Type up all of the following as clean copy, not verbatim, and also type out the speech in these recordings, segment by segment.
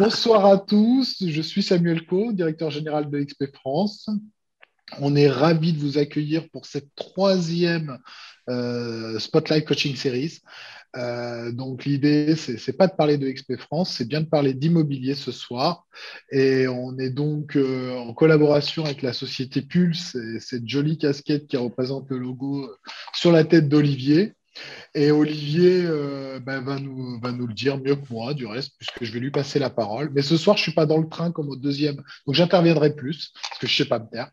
Bonsoir à tous, je suis Samuel Coe, directeur général de XP France. On est ravi de vous accueillir pour cette troisième Spotlight Coaching Series. Donc l'idée, c'est pas de parler de XP France, c'est bien de parler d'immobilier ce soir. Et on est donc en collaboration avec la société Pulse et cette jolie casquette qui représente le logo sur la tête d'Olivier. Et Olivier va nous le dire mieux que moi, du reste, puisque je vais lui passer la parole. Mais ce soir, je suis pas dans le train comme au deuxième, donc j'interviendrai plus, parce que je sais pas me taire.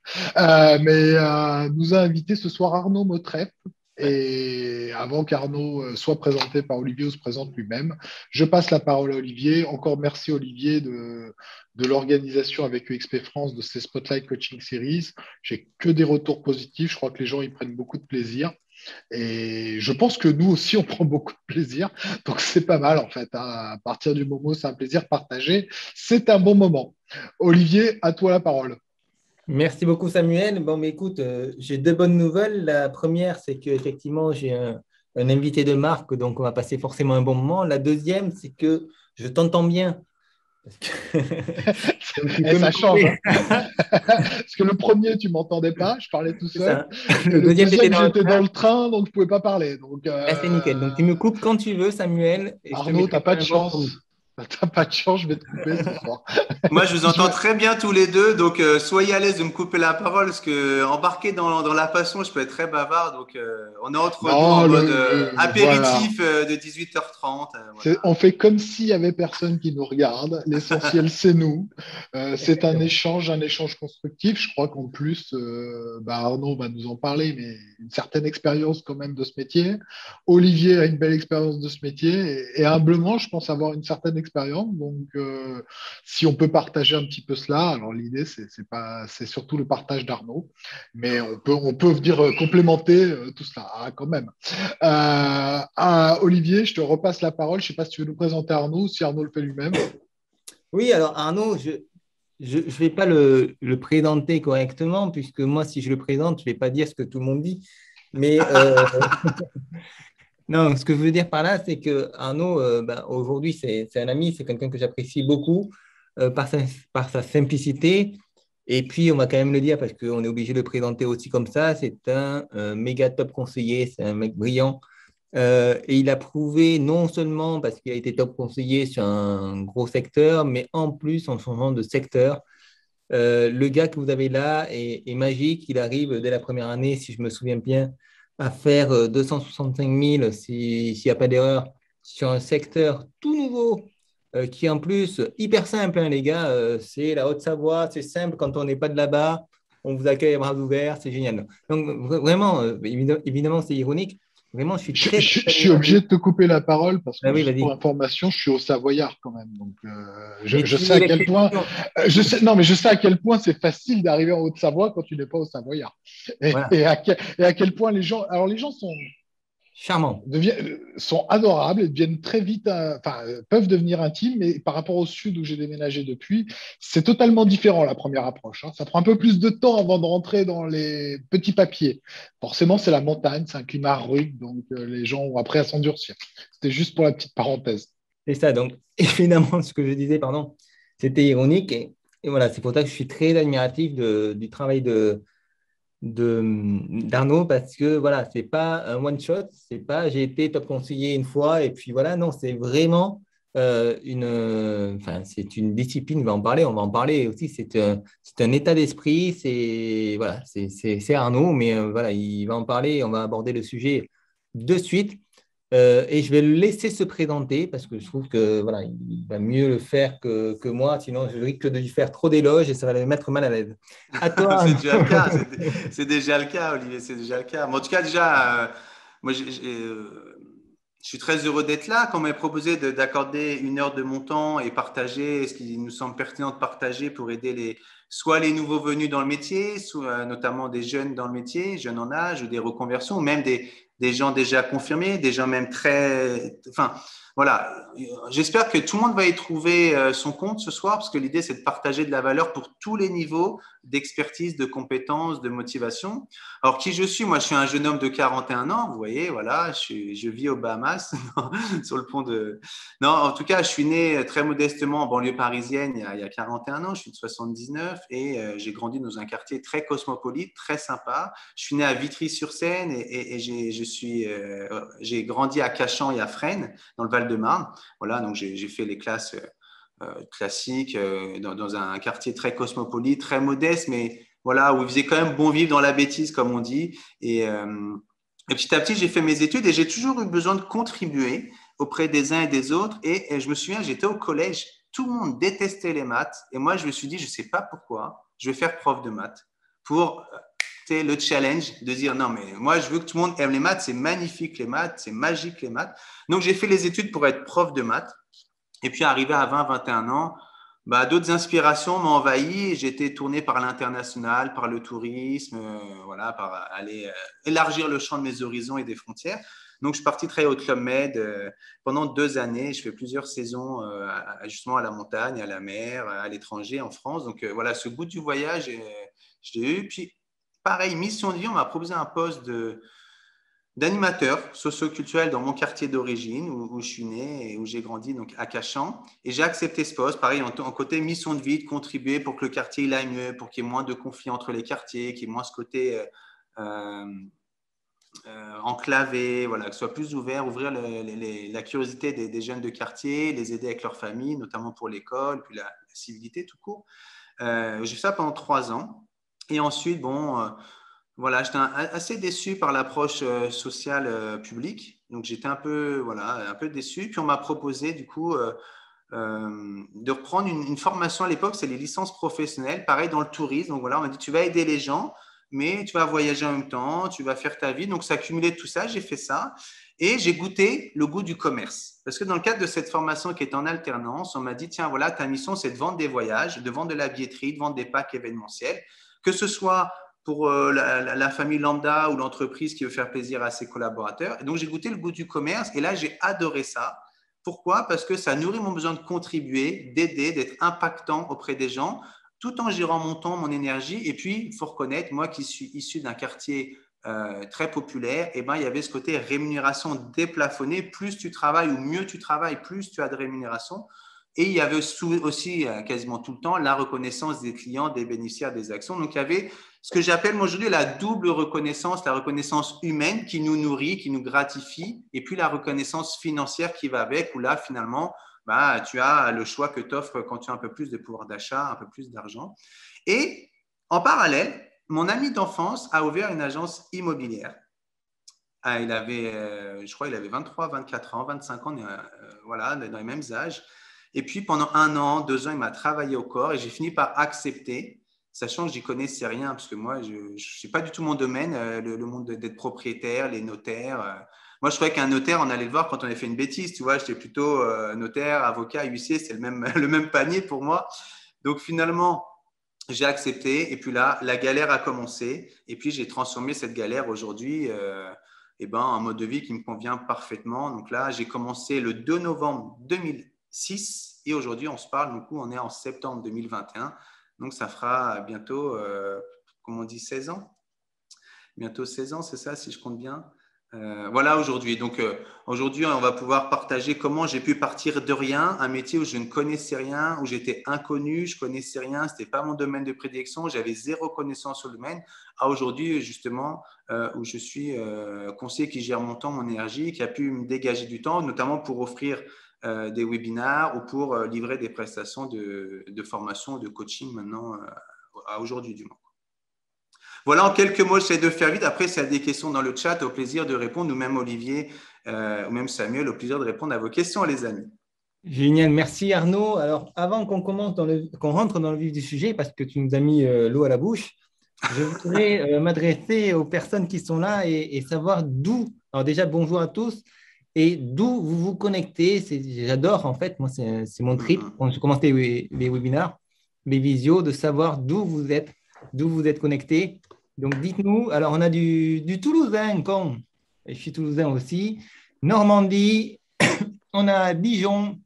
Nous a invité ce soir Arnaud Motrep. Et avant qu'Arnaud soit présenté par Olivier ou se présente lui-même, je passe la parole à Olivier. Encore merci Olivier de l'organisation avec EXP France de ces Spotlight Coaching Series. J'ai que des retours positifs. Je crois que les gens y prennent beaucoup de plaisir. Et je pense que nous aussi, on prend beaucoup de plaisir. Donc, c'est pas mal, en fait, hein. À partir du moment où c'est un plaisir partagé, c'est un bon moment. Olivier, à toi la parole. Merci beaucoup, Samuel. Bon, mais écoute, j'ai deux bonnes nouvelles. La première, c'est qu'effectivement, j'ai un invité de marque, donc on va passer forcément un bon moment. La deuxième, c'est que je t'entends bien. Parce que... donc, tu Et peux me ça change, couper. hein. Parce que le premier, tu m'entendais pas, je parlais tout C'est seul. ça. Et Le le deuxième, tu étais deuxième, dans le j'étais dans train. le train, donc je pouvais pas parler. Donc, Là, c'est nickel. Donc, tu me coupes quand tu veux, Samuel, et je te Arnaud, mettrai t'as peu pas de importe chance. promis. T'as pas de chance, je vais te couper ce soir. Moi, je vous Je entends vais- très bien tous les deux, donc soyez à l'aise de me couper la parole, parce que embarqué dans la passion, je peux être très bavard. Donc, on est entre nous en Non, mode voilà. apéritif de 18h30. Voilà. On fait comme s'il y avait personne qui nous regarde. L'essentiel, c'est nous. C'est Exactement. un échange constructif. Je crois qu'en plus, Arnaud va nous en parler, mais une certaine expérience quand même de ce métier. Olivier a une belle expérience de ce métier et humblement, je pense avoir une certaine expérience. Donc, si on peut partager un petit peu cela, alors l'idée, c'est pas, c'est surtout le partage d'Arnaud, mais on peut venir complémenter tout cela quand même. Olivier, je te repasse la parole. Je ne sais pas si tu veux nous présenter Arnaud ou si Arnaud le fait lui-même. Oui, alors Arnaud, je vais pas le présenter correctement, puisque moi, si je le présente, je ne vais pas dire ce que tout le monde dit. Mais non, ce que je veux dire par là, c'est que Arnaud, aujourd'hui, c'est un ami, c'est quelqu'un que j'apprécie beaucoup par par sa simplicité. Et puis, on va quand même le dire parce qu'on est obligé de le présenter aussi comme ça. C'est un méga top conseiller, c'est un mec brillant. Et il a prouvé non seulement parce qu'il a été top conseiller sur un gros secteur, mais en plus en changeant de secteur. Le gars que vous avez là est magique. Il arrive dès la première année, si je me souviens bien, à faire 265 000, s'il n'y a pas d'erreur, sur un secteur tout nouveau, qui est en plus hyper simple, hein, les gars. C'est la Haute-Savoie, c'est simple quand on n'est pas de là-bas. On vous accueille à bras ouverts, c'est génial. Donc, vraiment, évidemment, c'est ironique. Vraiment, je suis très, très Je suis admiratif. obligé de te couper la parole parce Ah que oui, juste pour vas-y. information, je suis au Savoyard quand même. Donc, Mais je tu sais à es quel point, l'exception. non, mais je sais à quel point c'est facile d'arriver en Haute-Savoie quand tu n'es pas au Savoyard. Voilà, Et à quel point les gens, alors les gens sont, charmant. sont adorables et deviennent très vite, peuvent devenir intimes, mais par rapport au sud où j'ai déménagé depuis, c'est totalement différent la première approche, hein. Ça prend un peu plus de temps avant de rentrer dans les petits papiers. Forcément, c'est la montagne, c'est un climat rude, donc les gens ont appris à s'endurcir. C'était juste pour la petite parenthèse. C'est ça. Donc, évidemment, ce que je disais, pardon, c'était ironique. Et voilà, c'est pour ça que je suis très admiratif du travail d'Arnaud parce que voilà, c'est pas un one shot, c'est pas j'ai été top conseiller une fois et puis voilà, non, c'est vraiment c'est une discipline, on va en parler aussi, c'est un état d'esprit, c'est voilà, c'est Arnaud, mais voilà, il va en parler, on va aborder le sujet de suite. Et je vais le laisser se présenter parce que je trouve que voilà, il va mieux le faire que moi, sinon je risque de lui faire trop d'éloges et ça va le mettre mal à l'aise. À toi, C'est Arnaud. déjà le cas, c'est déjà le cas, Olivier, c'est déjà le cas. Mais en tout cas, déjà, moi, je suis très heureux d'être là. Quand on m'a proposé d'accorder une heure de mon temps et partager ce qui nous semble pertinent de partager pour aider soit les nouveaux venus dans le métier, soit notamment des jeunes dans le métier, jeunes en âge, ou des reconversions, ou même des gens déjà confirmés, des gens même très… Enfin, voilà, j'espère que tout le monde va y trouver son compte ce soir parce que l'idée, c'est de partager de la valeur pour tous les niveaux d'expertise, de compétences, de motivation. Alors, qui je suis? Moi, je suis un jeune homme de 41 ans, vous voyez, voilà, je vis aux Bahamas, sur le pont de… Non, en tout cas, je suis né très modestement en banlieue parisienne il y a 41 ans, je suis de 79 et j'ai grandi dans un quartier très cosmopolite, très sympa. Je suis né à Vitry-sur-Seine et j'ai grandi à Cachan et à Fresnes, dans le Val-de-Marne. Voilà, donc j'ai fait les classes classiques dans un quartier très cosmopolite, très modeste, mais voilà, où il faisait quand même bon vivre dans la bêtise, comme on dit. Et petit à petit, j'ai fait mes études et j'ai toujours eu besoin de contribuer auprès des uns et des autres. Et je me souviens, j'étais au collège, tout le monde détestait les maths. Et moi, je me suis dit, je ne sais pas pourquoi, je vais faire prof de maths pour le challenge de dire non, mais moi, je veux que tout le monde aime les maths. C'est magnifique les maths, c'est magique les maths. Donc, j'ai fait les études pour être prof de maths. Et puis, arrivé à 20-21 ans, bah, d'autres inspirations m'ont envahi et j'ai été tourné par l'international, par le tourisme, voilà, par aller élargir le champ de mes horizons et des frontières. Donc, je suis parti travailler au Club Med pendant 2 années. Je fais plusieurs saisons justement à la montagne, à la mer, à l'étranger, en France. Donc, voilà, ce goût du voyage, je l'ai eu. Puis, pareil, mission de vie, on m'a proposé un poste d'animateur socio-culturel dans mon quartier d'origine où je suis né et où j'ai grandi, donc à Cachan. Et j'ai accepté ce poste, pareil, en côté mission de vie, de contribuer pour que le quartier il aille mieux, pour qu'il y ait moins de conflits entre les quartiers, qu'il y ait moins ce côté enclavé, voilà, que ce soit plus ouvert, ouvrir la curiosité des jeunes de quartier, les aider avec leur famille, notamment pour l'école, puis la civilité tout court. J'ai fait ça pendant 3 ans. Et ensuite, bon… voilà, j'étais assez déçu par l'approche sociale publique. Donc, j'étais un peu déçu. Puis, on m'a proposé, du coup, de reprendre une formation à l'époque, c'est les licences professionnelles, pareil dans le tourisme. Donc, voilà, on m'a dit, tu vas aider les gens, mais tu vas voyager en même temps, tu vas faire ta vie. Donc, ça accumulait tout ça. J'ai fait ça. Et j'ai goûté le goût du commerce. Parce que dans le cadre de cette formation qui est en alternance, on m'a dit, tiens, voilà, ta mission, c'est de vendre des voyages, de vendre de la billetterie, de vendre des packs événementiels, que ce soit pour la famille lambda ou l'entreprise qui veut faire plaisir à ses collaborateurs. Et donc, j'ai goûté le goût du commerce et là, j'ai adoré ça. Pourquoi? Parce que ça nourrit mon besoin de contribuer, d'aider, d'être impactant auprès des gens, tout en gérant mon temps, mon énergie. Et puis, il faut reconnaître, moi qui suis issu d'un quartier très populaire, eh ben, il y avait ce côté rémunération déplafonnée. Plus tu travailles ou mieux tu travailles, plus tu as de rémunération. Et il y avait aussi quasiment tout le temps la reconnaissance des clients, des bénéficiaires des actions. Donc, il y avait ce que j'appelle moi aujourd'hui la double reconnaissance, la reconnaissance humaine qui nous nourrit, qui nous gratifie, et puis la reconnaissance financière qui va avec, où là, finalement, bah, tu as le choix que t'offre quand tu as un peu plus de pouvoir d'achat, un peu plus d'argent. Et en parallèle, mon ami d'enfance a ouvert une agence immobilière. Il avait, je crois, il avait 23, 24 ans, 25 ans, voilà, dans les mêmes âges. Et puis, pendant 1 an, 2 ans, il m'a travaillé au corps et j'ai fini par accepter, sachant que j'y connaissais rien, parce que moi, je ne suis pas du tout mon domaine, le monde d'être propriétaire, les notaires. Moi, je croyais qu'un notaire, on allait le voir quand on avait fait une bêtise, tu vois. J'étais plutôt notaire, avocat, huissier, c'est le même panier pour moi. Donc, finalement, j'ai accepté. Et puis là, la galère a commencé. Et puis, j'ai transformé cette galère aujourd'hui en mode de vie qui me convient parfaitement. Donc là, j'ai commencé le 2 novembre 2006 et aujourd'hui, on se parle, du coup, on est en septembre 2021. Donc, ça fera bientôt, comment on dit, 16 ans. Bientôt 16 ans, c'est ça, si je compte bien. Voilà aujourd'hui. Donc, aujourd'hui, on va pouvoir partager comment j'ai pu partir de rien, un métier où je ne connaissais rien, où j'étais inconnu, je ne connaissais rien, ce n'était pas mon domaine de prédilection, j'avais zéro connaissance sur le domaine, à aujourd'hui, justement, où je suis conseiller qui gère mon temps, mon énergie, qui a pu me dégager du temps, notamment pour offrir des webinars ou pour livrer des prestations de formation, de coaching maintenant, à aujourd'hui du moins. Voilà, en quelques mots, j'essaie de faire vite. Après, s'il y a des questions dans le chat, au plaisir de répondre, ou même Olivier, ou même Samuel, au plaisir de répondre à vos questions, les amis. Génial, merci Arnaud. Alors, avant qu'on rentre dans le vif du sujet, parce que tu nous as mis l'eau à la bouche, je voudrais m'adresser aux personnes qui sont là et savoir d'où. Alors déjà, bonjour à tous. Et d'où vous vous connectez. J'adore, en fait, moi, c'est mon trip. Quand je commence les webinars, les visios, de savoir d'où vous êtes connectés. Donc, dites-nous. Alors, on a du Toulousain, et je suis toulousain aussi. Normandie, on a Dijon,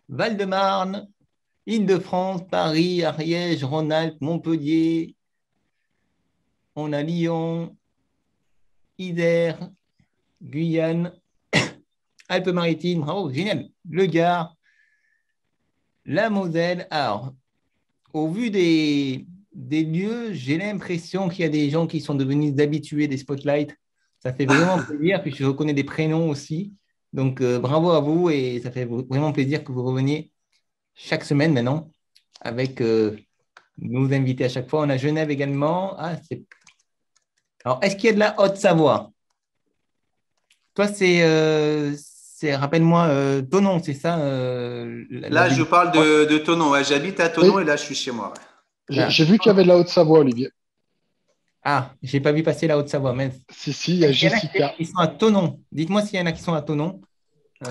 Val-de-Marne, Île-de-France, Paris, Ariège, Rhône-Alpes, Montpellier. On a Lyon, Isère, Guyane, Alpes-Maritimes, bravo, génial. Le Gard, la Moselle. Alors, au vu des lieux, j'ai l'impression qu'il y a des gens qui sont devenus habitués des spotlights. Ça fait vraiment plaisir, puis je reconnais des prénoms aussi. Donc, bravo à vous et ça fait vraiment plaisir que vous reveniez chaque semaine maintenant avec nos invités à chaque fois. On a Genève également. Alors, est-ce qu'il y a de la Haute-Savoie? Toi, rappelle-moi, Thonon, c'est ça Là, je parle de Thonon. Ouais, j'habite à Thonon et là, je suis chez moi. Ouais. J'ai vu qu'il y avait de la Haute-Savoie, Olivier. Ah, je n'ai pas vu passer la Haute-Savoie. Mais... Si, il y a Jessica. Ils sont à Thonon. Dites-moi s'il y en a qui sont à Thonon. Il y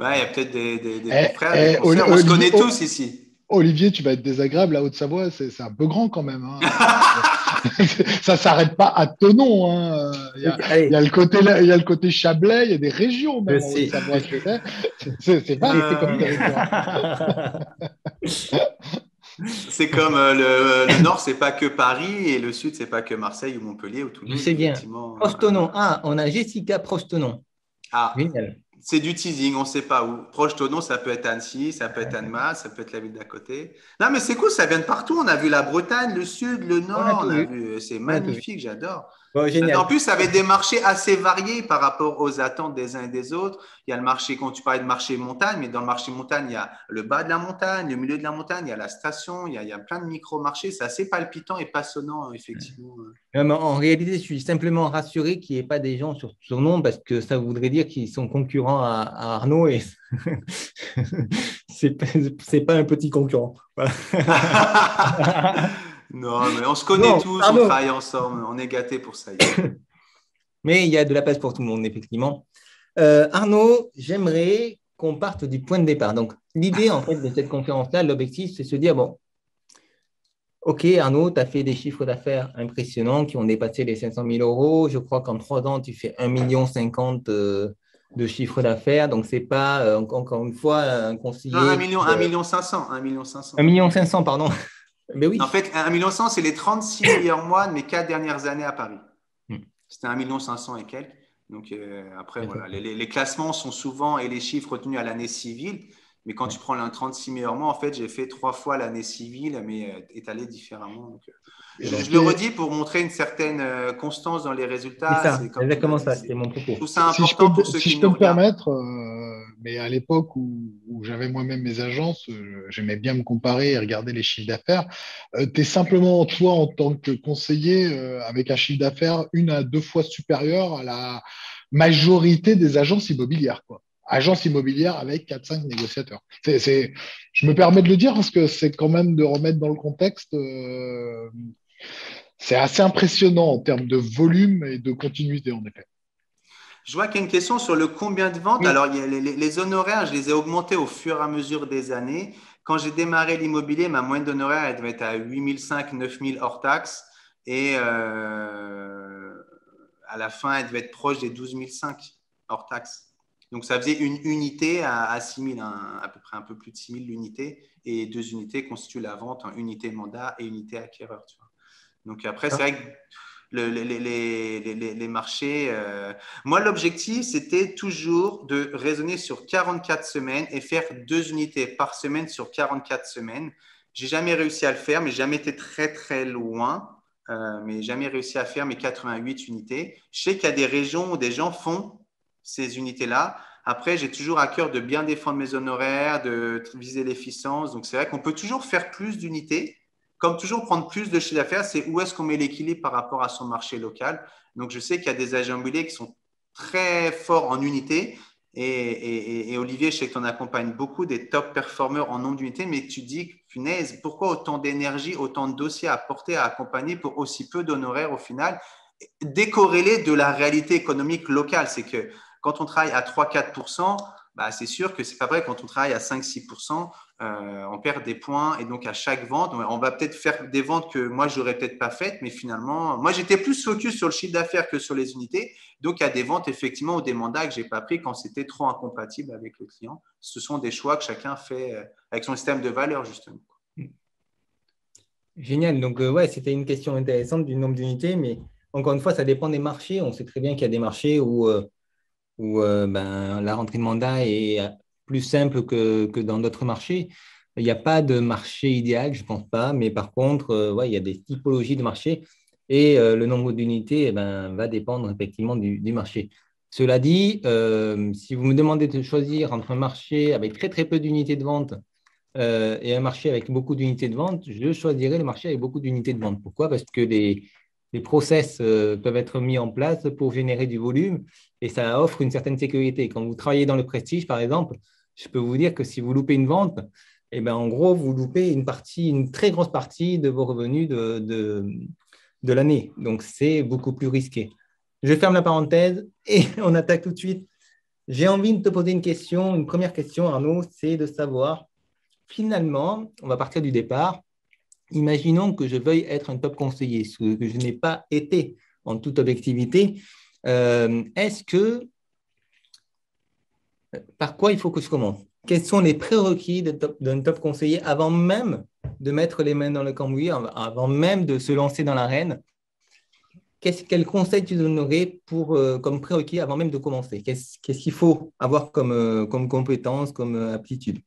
a peut-être des confrères, des consoeurs. On se connaît tous ici. Olivier, tu vas être désagréable. La Haute-Savoie, c'est un peu grand quand même. Hein. Ça ne s'arrête pas à Thonon. Hein. Il y a le côté Chablais, il y a des régions même en Haute-Savoie. C'est vaste comme territoire. C'est comme le nord, c'est pas que Paris et le sud, c'est pas que Marseille ou Montpellier ou Toulouse. Je sais bien. Proche Thonon. Ah, on a Jessica proche Thonon. Ah, génial. C'est du teasing, on ne sait pas où. Proche Thonon, ça peut être Annecy, ça peut être Annemasse, ça peut être la ville d'à côté. Non, mais c'est cool, ça vient de partout. On a vu la Bretagne, le sud, le nord. C'est magnifique, j'adore. Bon, génial. En plus, ça avait des marchés assez variés par rapport aux attentes des uns et des autres. Il y a le marché, quand tu parlais de marché montagne, mais dans le marché montagne, il y a le bas de la montagne, le milieu de la montagne, il y a la station, il y a plein de micro-marchés. C'est assez palpitant et passionnant, effectivement. En réalité, je suis simplement rassuré qu'il n'y ait pas des gens sur Thonon parce que ça voudrait dire qu'ils sont concurrents à Arnaud et c'est pas un petit concurrent. Voilà. Non, mais on se connaît tous, Arnaud. On travaille ensemble, on est gâtés pour ça. Mais il y a de la place pour tout le monde, effectivement. Arnaud, j'aimerais qu'on parte du point de départ. Donc, l'idée, en fait, de cette conférence-là, l'objectif, c'est de se dire, bon, OK, Arnaud, tu as fait des chiffres d'affaires impressionnants qui ont dépassé les 500 000 euros. Je crois qu'en 3 ans, tu fais 1,50 million de chiffre d'affaires. Donc, ce n'est pas, encore une fois, un conseiller… Non, 1,5 million. 1,5 million, pardon. Mais oui. En fait, 1,1 million, c'est les 36 meilleurs mois de mes 4 dernières années à Paris. C'était 1,5 million et quelques. Donc, après, voilà, les classements sont souvent, et les chiffres retenus à l'année civile. Mais quand tu prends l'un 36 meilleurs mois, en fait, j'ai fait 3 fois l'année civile, mais étalé différemment. Donc, je le redis pour montrer une certaine constance dans les résultats. C'est exactement ça, c'était mon propos. Tout ça important pour ceux qui nous regardent. Si je peux me permettre, mais à l'époque où j'avais moi-même mes agences, j'aimais bien me comparer et regarder les chiffres d'affaires. Tu es simplement, toi, en tant que conseiller, avec un chiffre d'affaires 1 à 2 fois supérieur à la majorité des agences immobilières, quoi. Agence immobilière avec 4-5 négociateurs. Je me permets de le dire parce que c'est quand même de remettre dans le contexte. C'est assez impressionnant en termes de volume et de continuité, en effet. Je vois qu'il y a une question sur le combien de ventes. Oui. Alors, les honoraires, je les ai augmentés au fur et à mesure des années. Quand j'ai démarré l'immobilier, ma moyenne d'honoraires, elle devait être à 8 500, 9 000 hors taxes. Et à la fin, elle devait être proche des 12 500 hors taxes. Donc, ça faisait une unité à 6 000, à peu près un peu plus de 6 000 l'unité. Et 2 unités constituent la vente, unité mandat et unité acquéreur. Tu vois. Donc, après, c'est vrai que les marchés… moi, l'objectif, c'était toujours de raisonner sur 44 semaines et faire 2 unités par semaine sur 44 semaines. Je n'ai jamais réussi à le faire, mais j'ai jamais été très, très loin. Mais jamais réussi à faire mes 88 unités. Je sais qu'il y a des régions où des gens font ces unités-là. Après, j'ai toujours à cœur de bien défendre mes honoraires, de viser l'efficience. Donc, c'est vrai qu'on peut toujours faire plus d'unités. Comme toujours, prendre plus de chiffre d'affaires, c'est où est-ce qu'on met l'équilibre par rapport à son marché local. Donc, je sais qu'il y a des agents immobiliers qui sont très forts en unités. Et Olivier, je sais que tu en accompagnes beaucoup des top performeurs en nombre d'unités, mais tu dis, punaise, pourquoi autant d'énergie, autant de dossiers à porter, à accompagner pour aussi peu d'honoraires au final, décorrélé de la réalité économique locale. C'est que quand on travaille à 3-4%, bah, c'est sûr que ce n'est pas vrai quand on travaille à 5-6%. on perd des points. Et donc, à chaque vente, on va peut-être faire des ventes que moi, je n'aurais peut-être pas faites, mais finalement, moi, j'étais plus focus sur le chiffre d'affaires que sur les unités. Donc, il y a des ventes, effectivement, ou des mandats que je n'ai pas pris quand c'était trop incompatible avec le client. Ce sont des choix que chacun fait avec son système de valeur, justement. Génial. Donc, ouais, c'était une question intéressante du nombre d'unités, mais encore une fois, ça dépend des marchés. On sait très bien qu'il y a des marchés où la rentrée de mandat est plus simple que dans d'autres marchés. Il n'y a pas de marché idéal, je ne pense pas, mais par contre, ouais, il y a des typologies de marchés et le nombre d'unités va dépendre effectivement du marché. Cela dit, si vous me demandez de choisir entre un marché avec très très peu d'unités de vente et un marché avec beaucoup d'unités de vente, je choisirais le marché avec beaucoup d'unités de vente. Pourquoi? Parce que les process peuvent être mis en place pour générer du volume et ça offre une certaine sécurité. Quand vous travaillez dans le prestige, par exemple, je peux vous dire que si vous loupez une vente, en gros, vous loupez une très grosse partie de vos revenus de l'année. Donc, c'est beaucoup plus risqué. Je ferme la parenthèse et on attaque tout de suite. J'ai envie de te poser une question. Une première question, Arnaud, c'est de savoir, finalement, on va partir du départ. Imaginons que je veuille être un top conseiller, ce que je n'ai pas été en toute objectivité. Par quoi il faut que je commence? Quels sont les prérequis d'un top conseiller avant même de mettre les mains dans le cambouis, avant même de se lancer dans l'arène? Quel conseil tu donnerais comme prérequis avant même de commencer? Qu'est-ce qu'il faut avoir comme compétence, comme aptitude?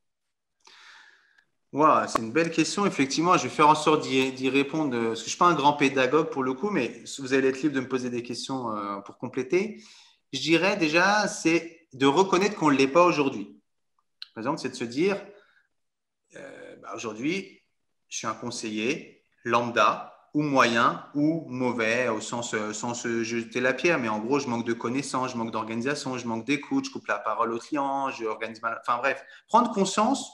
Wow, c'est une belle question. Effectivement, je vais faire en sorte d'y répondre, parce que je ne suis pas un grand pédagogue pour le coup, mais vous allez être libre de me poser des questions pour compléter. Je dirais déjà, c'est de reconnaître qu'on ne l'est pas aujourd'hui. Par exemple, c'est de se dire, aujourd'hui, je suis un conseiller lambda ou moyen ou mauvais, au sens sans se jeter la pierre, mais en gros, je manque de connaissances, je manque d'organisation, je manque d'écoute, je coupe la parole au client, je organise mal. Enfin bref, prendre conscience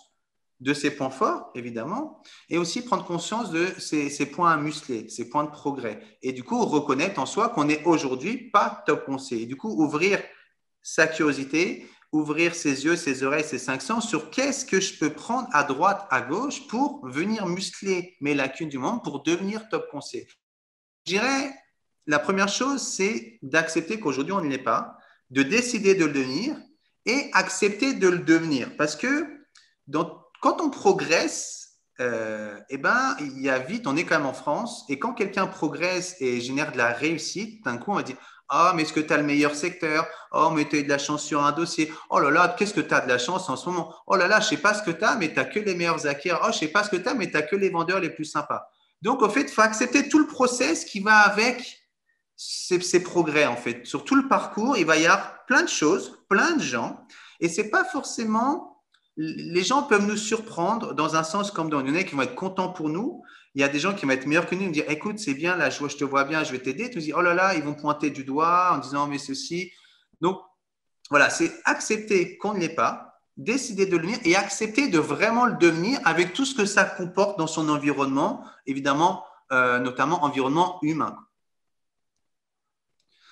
de ses points forts, évidemment, et aussi prendre conscience de ses points à muscler, ses points de progrès. Et du coup, reconnaître en soi qu'on n'est aujourd'hui pas top conseiller. Et du coup, ouvrir sa curiosité, ouvrir ses yeux, ses oreilles, ses cinq sens sur qu'est-ce que je peux prendre à droite, à gauche pour venir muscler mes lacunes du monde pour devenir top conseiller. Je dirais, la première chose, c'est d'accepter qu'aujourd'hui, on ne l'est pas, de décider de le devenir et accepter de le devenir. Parce que quand on progresse, il y a vite, on est quand même en France, et quand quelqu'un progresse et génère de la réussite, d'un coup, on va dire « Ah, mais est-ce que tu as le meilleur secteur? Oh, mais tu as eu de la chance sur un dossier. Oh là là, qu'est-ce que tu as de la chance en ce moment? Oh là là, je ne sais pas ce que tu as, mais tu n'as que les meilleurs acquéreurs. Oh, je ne sais pas ce que tu as, mais tu n'as que les vendeurs les plus sympas. » Donc, au fait, il faut accepter tout le process qui va avec ces progrès, en fait. Sur tout le parcours, il va y avoir plein de choses, plein de gens, et ce n'est pas forcément… Les gens peuvent nous surprendre dans un sens comme dans une année qui vont être contents pour nous. Il y a des gens qui vont être meilleurs que nous, ils me dire écoute, c'est bien, là, je te vois bien, je vais t'aider. Tu me dis oh là là, ils vont pointer du doigt en disant mais ceci. Donc voilà, c'est accepter qu'on ne l'est pas, décider de le devenir et accepter de vraiment le devenir avec tout ce que ça comporte dans son environnement, évidemment, notamment environnement humain.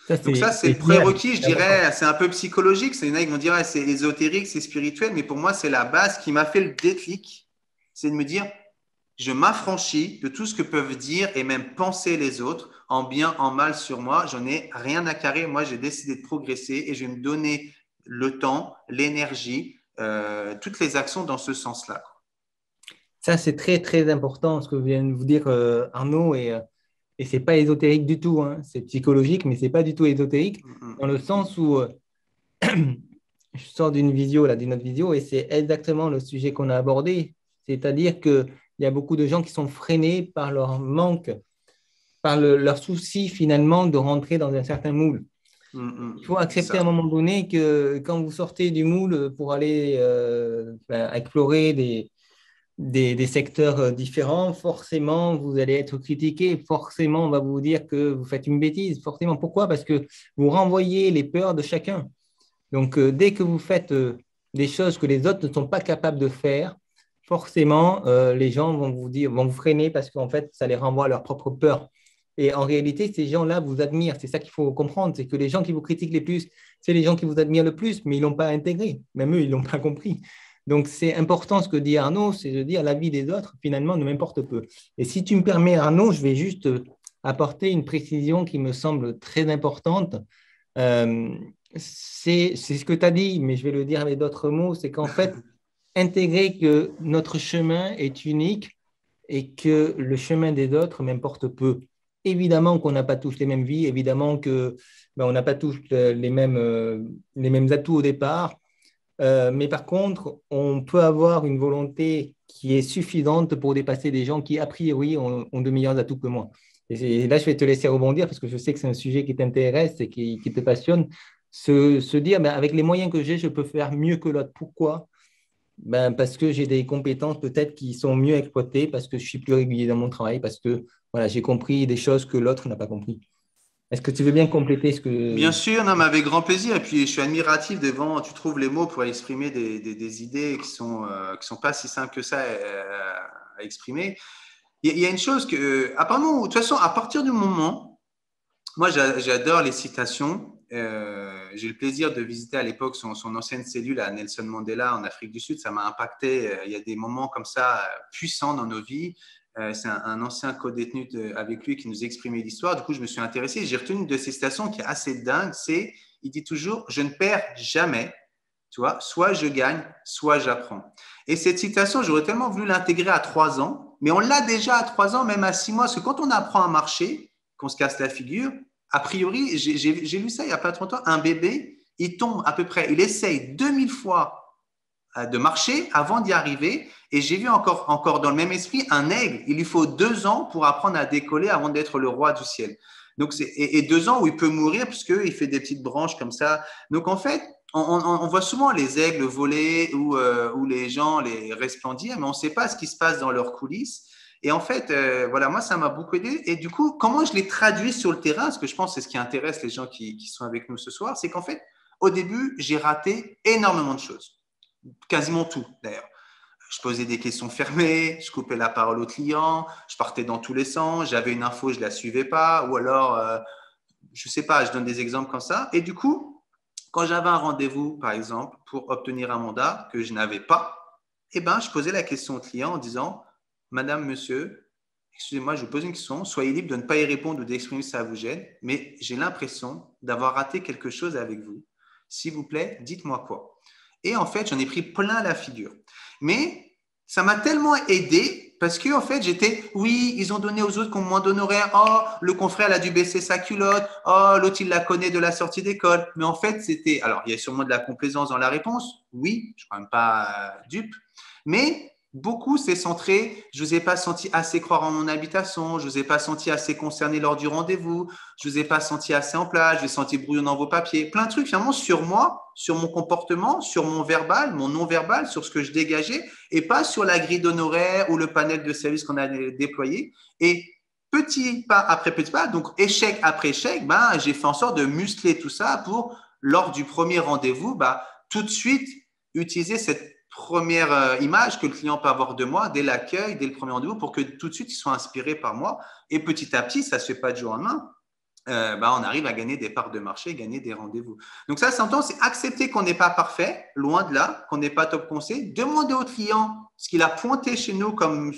Donc ça, c'est le prérequis, je dirais, c'est un peu psychologique. Il y en a qui vont dire, c'est ésotérique, c'est spirituel, mais pour moi, c'est la base qui m'a fait le déclic. C'est de me dire, je m'affranchis de tout ce que peuvent dire et même penser les autres, en bien, en mal sur moi. J'en ai rien à carrer. Moi, j'ai décidé de progresser et je vais me donner le temps, l'énergie, toutes les actions dans ce sens-là. Ça, c'est très, très important, ce que vient de vous dire Arnaud, et ce n'est pas ésotérique du tout, hein. C'est psychologique, mais ce n'est pas du tout ésotérique, dans le sens où je sors d'une autre visio, et c'est exactement le sujet qu'on a abordé. C'est-à-dire qu'il y a beaucoup de gens qui sont freinés par leur manque, par leur souci finalement de rentrer dans un certain moule. Il faut accepter à un moment donné que quand vous sortez du moule pour aller explorer des secteurs différents, forcément, vous allez être critiqué. Forcément, on va vous dire que vous faites une bêtise. Forcément, pourquoi? Parce que vous renvoyez les peurs de chacun. Donc, dès que vous faites des choses que les autres ne sont pas capables de faire, forcément, les gens vont vous freiner parce qu'en fait, ça les renvoie à leur propre peur. Et en réalité, ces gens-là vous admirent. C'est ça qu'il faut comprendre. C'est que les gens qui vous critiquent les plus, c'est les gens qui vous admirent le plus, mais ils ne l'ont pas intégré. Même eux, ils ne l'ont pas compris. Donc, c'est important ce que dit Arnaud, c'est de dire la vie des autres, finalement, ne m'importe peu. Et si tu me permets, Arnaud, je vais juste apporter une précision qui me semble très importante. Euh, c'est ce que tu as dit, mais je vais le dire avec d'autres mots, c'est qu'en fait, intégrer que notre chemin est unique et que le chemin des autres m'importe peu. Évidemment qu'on n'a pas tous les mêmes vies, évidemment que on n'a pas tous les mêmes atouts au départ, mais par contre, on peut avoir une volonté qui est suffisante pour dépasser des gens qui, a priori, ont de meilleurs atouts que moi. Et là, je vais te laisser rebondir parce que je sais que c'est un sujet qui t'intéresse et qui te passionne. Se dire, ben, avec les moyens que j'ai, je peux faire mieux que l'autre. Pourquoi? Ben, parce que j'ai des compétences peut-être qui sont mieux exploitées, parce que je suis plus régulier dans mon travail, parce que voilà, j'ai compris des choses que l'autre n'a pas compris. Est-ce que tu veux bien compléter ce Bien que… sûr, non, mais avec grand plaisir. Et puis, je suis admiratif devant, tu trouves les mots pour exprimer des idées qui sont pas si simples que ça à exprimer. Il y a une chose que, apparemment, de toute façon, à partir du moment, moi, j'adore les citations. J'ai eu le plaisir de visiter à l'époque son ancienne cellule à Nelson Mandela en Afrique du Sud. Ça m'a impacté. Il y a des moments comme ça puissants dans nos vies. C'est un ancien co-détenu avec lui qui nous exprimait l'histoire. Du coup, je me suis intéressé. J'ai retenu une de ses citations qui est assez dingue. Il dit toujours, je ne perds jamais. Tu vois, soit je gagne, soit j'apprends. Et cette citation, j'aurais tellement voulu l'intégrer à 3 ans, mais on l'a déjà à 3 ans, même à 6 mois. Parce que quand on apprend à marcher, qu'on se casse la figure, a priori, j'ai lu ça il n'y a pas trop longtemps, un bébé, il tombe à peu près, il essaye 2000 fois de marcher avant d'y arriver. Et j'ai vu encore dans le même esprit un aigle, il lui faut 2 ans pour apprendre à décoller avant d'être le roi du ciel. Donc et 2 ans où il peut mourir puisqu'il fait des petites branches comme ça. Donc en fait, on voit souvent les aigles voler ou les gens les resplendir, mais on ne sait pas ce qui se passe dans leurs coulisses. Et en fait, voilà, moi, ça m'a beaucoup aidé. Et du coup, comment je l'ai traduit sur le terrain, ce que je pense c'est ce qui intéresse les gens qui sont avec nous ce soir, c'est qu'en fait, au début, j'ai raté énormément de choses. Quasiment tout, d'ailleurs. Je posais des questions fermées, je coupais la parole au client, je partais dans tous les sens, j'avais une info, je ne la suivais pas, ou alors, je ne sais pas, je donne des exemples comme ça. Et du coup, quand j'avais un rendez-vous, par exemple, pour obtenir un mandat que je n'avais pas, eh ben, je posais la question au client en disant, Madame, Monsieur, excusez-moi, je vous pose une question, soyez libre de ne pas y répondre ou d'exprimer si ça vous gêne, mais j'ai l'impression d'avoir raté quelque chose avec vous. S'il vous plaît, dites-moi quoi. Et en fait, j'en ai pris plein la figure. Mais ça m'a tellement aidé parce que en fait, oui, ils ont donné aux autres qui ont moins d'honoraires. Oh, le confrère il a dû baisser sa culotte. Oh, l'autre il la connaît de la sortie d'école. Mais en fait, alors il y a sûrement de la complaisance dans la réponse. Oui, je ne suis quand même pas dupe. Mais beaucoup, c'est centré. Je ne vous ai pas senti assez croire en mon habitation. Je ne vous ai pas senti assez concerné lors du rendez-vous. Je ne vous ai pas senti assez en place. Je vous ai senti brouillon dans vos papiers. Plein de trucs finalement sur moi, sur mon comportement, sur mon verbal, mon non-verbal, sur ce que je dégageais et pas sur la grille d'honoraires ou le panel de services qu'on a déployé. Et petit pas après petit pas, donc échec après échec, j'ai fait en sorte de muscler tout ça pour, lors du premier rendez-vous, tout de suite utiliser cette première image que le client peut avoir de moi dès l'accueil, dès le premier rendez-vous, pour que tout de suite, ils soient inspirés par moi. Et petit à petit, ça ne se fait pas du jour au lendemain. On arrive à gagner des parts de marché, gagner des rendez-vous. Donc ça s'entend, c'est accepter qu'on n'est pas parfait, loin de là, qu'on n'est pas top conseil, demander au client ce qu'il a pointé chez nous comme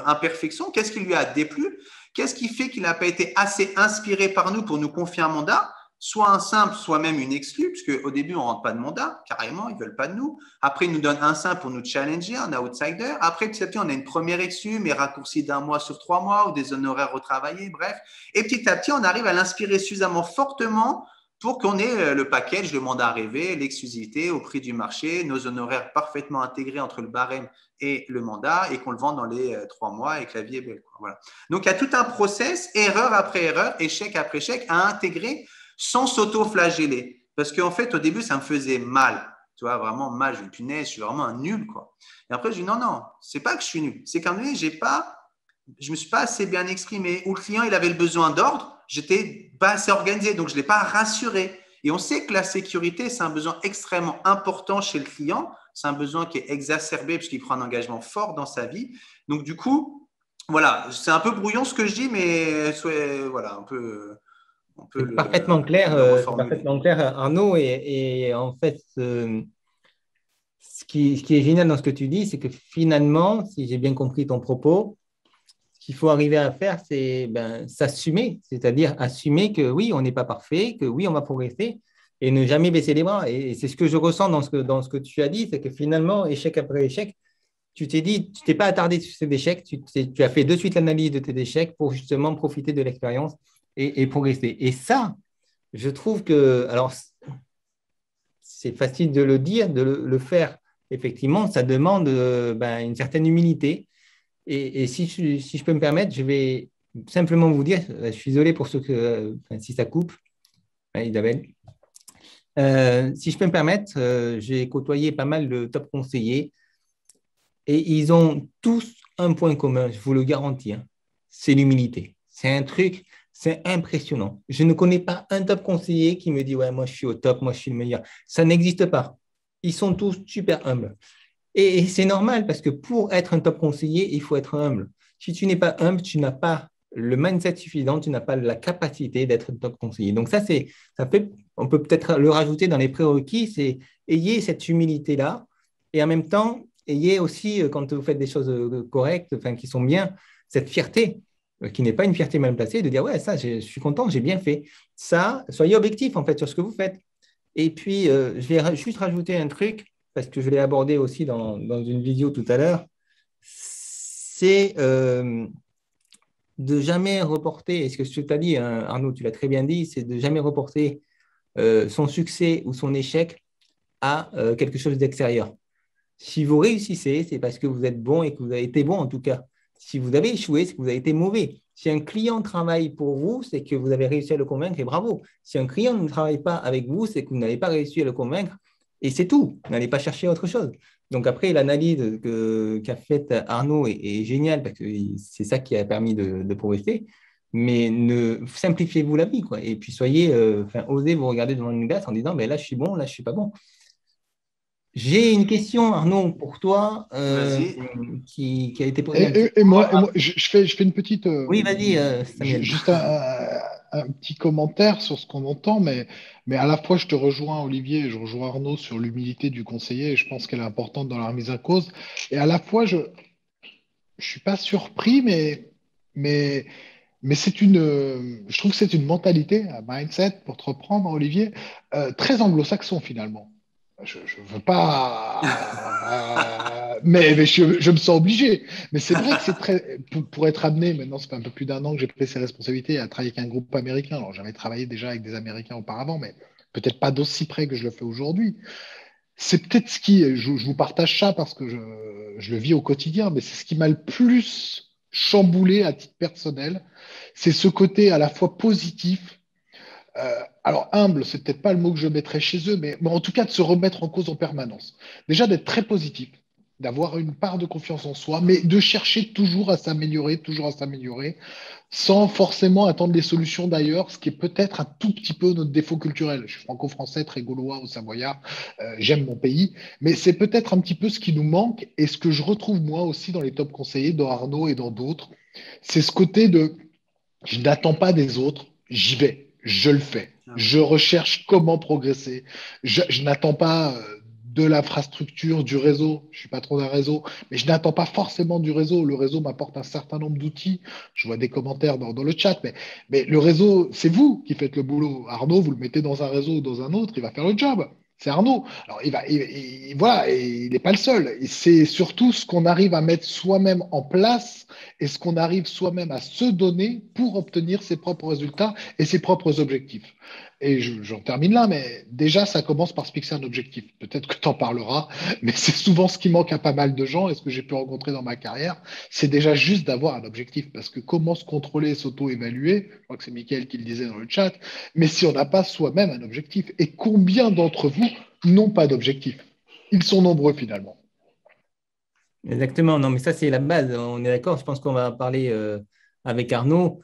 imperfection, qu'est-ce qui lui a déplu, qu'est-ce qui fait qu'il n'a pas été assez inspiré par nous pour nous confier un mandat, soit un simple, soit même une exclue, parce qu'au début, on ne rentre pas de mandat, carrément, ils ne veulent pas de nous. Après, ils nous donnent un simple pour nous challenger, un outsider. Après, petit à petit, on a une première exclue, mais raccourcie d'1 mois sur 3 mois, ou des honoraires retravaillés, bref. Et petit à petit, on arrive à l'inspirer suffisamment fortement pour qu'on ait le package, le mandat rêvé, l'exclusivité au prix du marché, nos honoraires parfaitement intégrés entre le barème et le mandat, et qu'on le vend dans les 3 mois et que la vie est belle. Voilà. Donc, il y a tout un process, erreur après erreur, échec après échec, à intégrer sans s'auto-flageller. Parce qu'en fait, au début, ça me faisait mal. Tu vois, vraiment mal. Je me dis, punaise, je suis vraiment un nul, quoi. Et après, je dis, non, c'est pas que je suis nul. C'est qu'à un moment donné, je me suis pas assez bien exprimé. Ou le client, il avait le besoin d'ordre. J'étais pas assez organisé, donc je l'ai pas rassuré. Et on sait que la sécurité, c'est un besoin extrêmement important chez le client. C'est un besoin qui est exacerbé puisqu'il prend un engagement fort dans sa vie. Donc, du coup, voilà, c'est un peu brouillon ce que je dis, mais voilà, on peut C'est parfaitement clair, le reformuler. Arnaud. Et en fait, ce qui est génial dans ce que tu dis, c'est que finalement, si j'ai bien compris ton propos, ce qu'il faut arriver à faire, c'est s'assumer, c'est-à-dire assumer que oui, on n'est pas parfait, que oui, on va progresser et ne jamais baisser les bras. Et c'est ce que je ressens dans ce que tu as dit, c'est que finalement, échec après échec, tu t'es dit, tu t'es pas attardé sur ces échecs, tu as fait de suite l'analyse de tes échecs pour justement profiter de l'expérience et progresser. Et ça, je trouve que, alors, c'est facile de le dire, de le faire. Effectivement, ça demande une certaine humilité. Et si je peux me permettre, je vais simplement vous dire, je suis désolé pour ceux si ça coupe, hein, Isabelle. Si je peux me permettre, j'ai côtoyé pas mal de top conseillers et ils ont tous un point commun, je vous le garantis, hein, c'est l'humilité. C'est un truc, c'est impressionnant. Je ne connais pas un top conseiller qui me dit, ouais, moi je suis au top, moi je suis le meilleur. Ça n'existe pas. Ils sont tous super humbles. Et c'est normal parce que pour être un top conseiller, il faut être humble. Si tu n'es pas humble, tu n'as pas le mindset suffisant, tu n'as pas la capacité d'être un top conseiller. Donc on peut peut-être le rajouter dans les prérequis, c'est ayez cette humilité-là et en même temps, ayez aussi, quand vous faites des choses correctes, enfin, qui sont bien, cette fierté, qui n'est pas une fierté mal placée, de dire, ouais, ça, je suis content, j'ai bien fait. Ça, soyez objectif en fait sur ce que vous faites. Et puis, je vais juste rajouter un truc parce que je l'ai abordé aussi dans une vidéo tout à l'heure, c'est de jamais reporter, et ce que tu as dit, hein, Arnaud, tu l'as très bien dit, c'est de jamais reporter son succès ou son échec à quelque chose d'extérieur. Si vous réussissez, c'est parce que vous êtes bon et que vous avez été bon en tout cas. Si vous avez échoué, c'est que vous avez été mauvais. Si un client travaille pour vous, c'est que vous avez réussi à le convaincre et bravo. Si un client ne travaille pas avec vous, c'est que vous n'avez pas réussi à le convaincre et c'est tout. N'allez pas chercher autre chose. Donc après, l'analyse qu'a faite Arnaud est géniale parce que c'est ça qui a permis de progresser. Mais simplifiez-vous la vie, quoi. Et puis osez vous regarder devant une glace en disant, ben là, je suis bon, là, je ne suis pas bon. J'ai une question, Arnaud, pour toi, Vas-y. qui a été posée un petit Et moi, je fais une petite, Oui, vas-y, Samuel. juste un petit commentaire sur ce qu'on entend, mais à la fois je te rejoins, Olivier, et je rejoins Arnaud sur l'humilité du conseiller, et je pense qu'elle est importante dans la remise en cause. Et à la fois, je suis pas surpris, mais, mais je trouve que c'est une mentalité, un mindset, pour te reprendre, Olivier, très anglo-saxon finalement. Je ne veux pas, mais je me sens obligé. Mais c'est vrai que c'est très, pour être amené, maintenant, ça fait un peu plus d'un an que j'ai pris ces responsabilités à travailler avec un groupe américain. Alors, j'avais travaillé déjà avec des Américains auparavant, mais peut-être pas d'aussi près que je le fais aujourd'hui. C'est peut-être je vous partage ça parce que je le vis au quotidien, mais c'est ce qui m'a le plus chamboulé à titre personnel. C'est ce côté à la fois positif. Alors, humble, c'est peut-être pas le mot que je mettrais chez eux, mais en tout cas de se remettre en cause en permanence. Déjà d'être très positif, d'avoir une part de confiance en soi, mais de chercher toujours à s'améliorer, sans forcément attendre les solutions d'ailleurs, ce qui est peut-être un tout petit peu notre défaut culturel. Je suis franco-français, très gaulois ou savoyard, j'aime mon pays, mais c'est peut-être un petit peu ce qui nous manque et ce que je retrouve moi aussi dans les top conseillers, dans Arnaud et dans d'autres, c'est ce côté de je n'attends pas des autres, j'y vais, je le fais. Je recherche comment progresser. Je n'attends pas de l'infrastructure, du réseau. Je suis pas trop d'un réseau, mais je n'attends pas forcément du réseau. Le réseau m'apporte un certain nombre d'outils. Je vois des commentaires dans le chat, mais le réseau, c'est vous qui faites le boulot. Arnaud, vous le mettez dans un réseau ou dans un autre, il va faire le job. C'est Arnaud. Alors, voilà, et il n'est pas le seul. Et c'est surtout ce qu'on arrive à mettre soi-même en place et ce qu'on arrive soi-même à se donner pour obtenir ses propres résultats et ses propres objectifs. Et j'en termine là, mais déjà, ça commence par se fixer un objectif. Peut-être que tu en parleras, mais c'est souvent ce qui manque à pas mal de gens et ce que j'ai pu rencontrer dans ma carrière, c'est déjà juste d'avoir un objectif. Parce que comment se contrôler, s'auto-évaluer, je crois que c'est Mickaël qui le disait dans le chat, mais si on n'a pas soi-même un objectif, et combien d'entre vous n'ont pas d'objectif? Ils sont nombreux finalement. Exactement, non, mais ça, c'est la base. On est d'accord, je pense qu'on va parler avec Arnaud.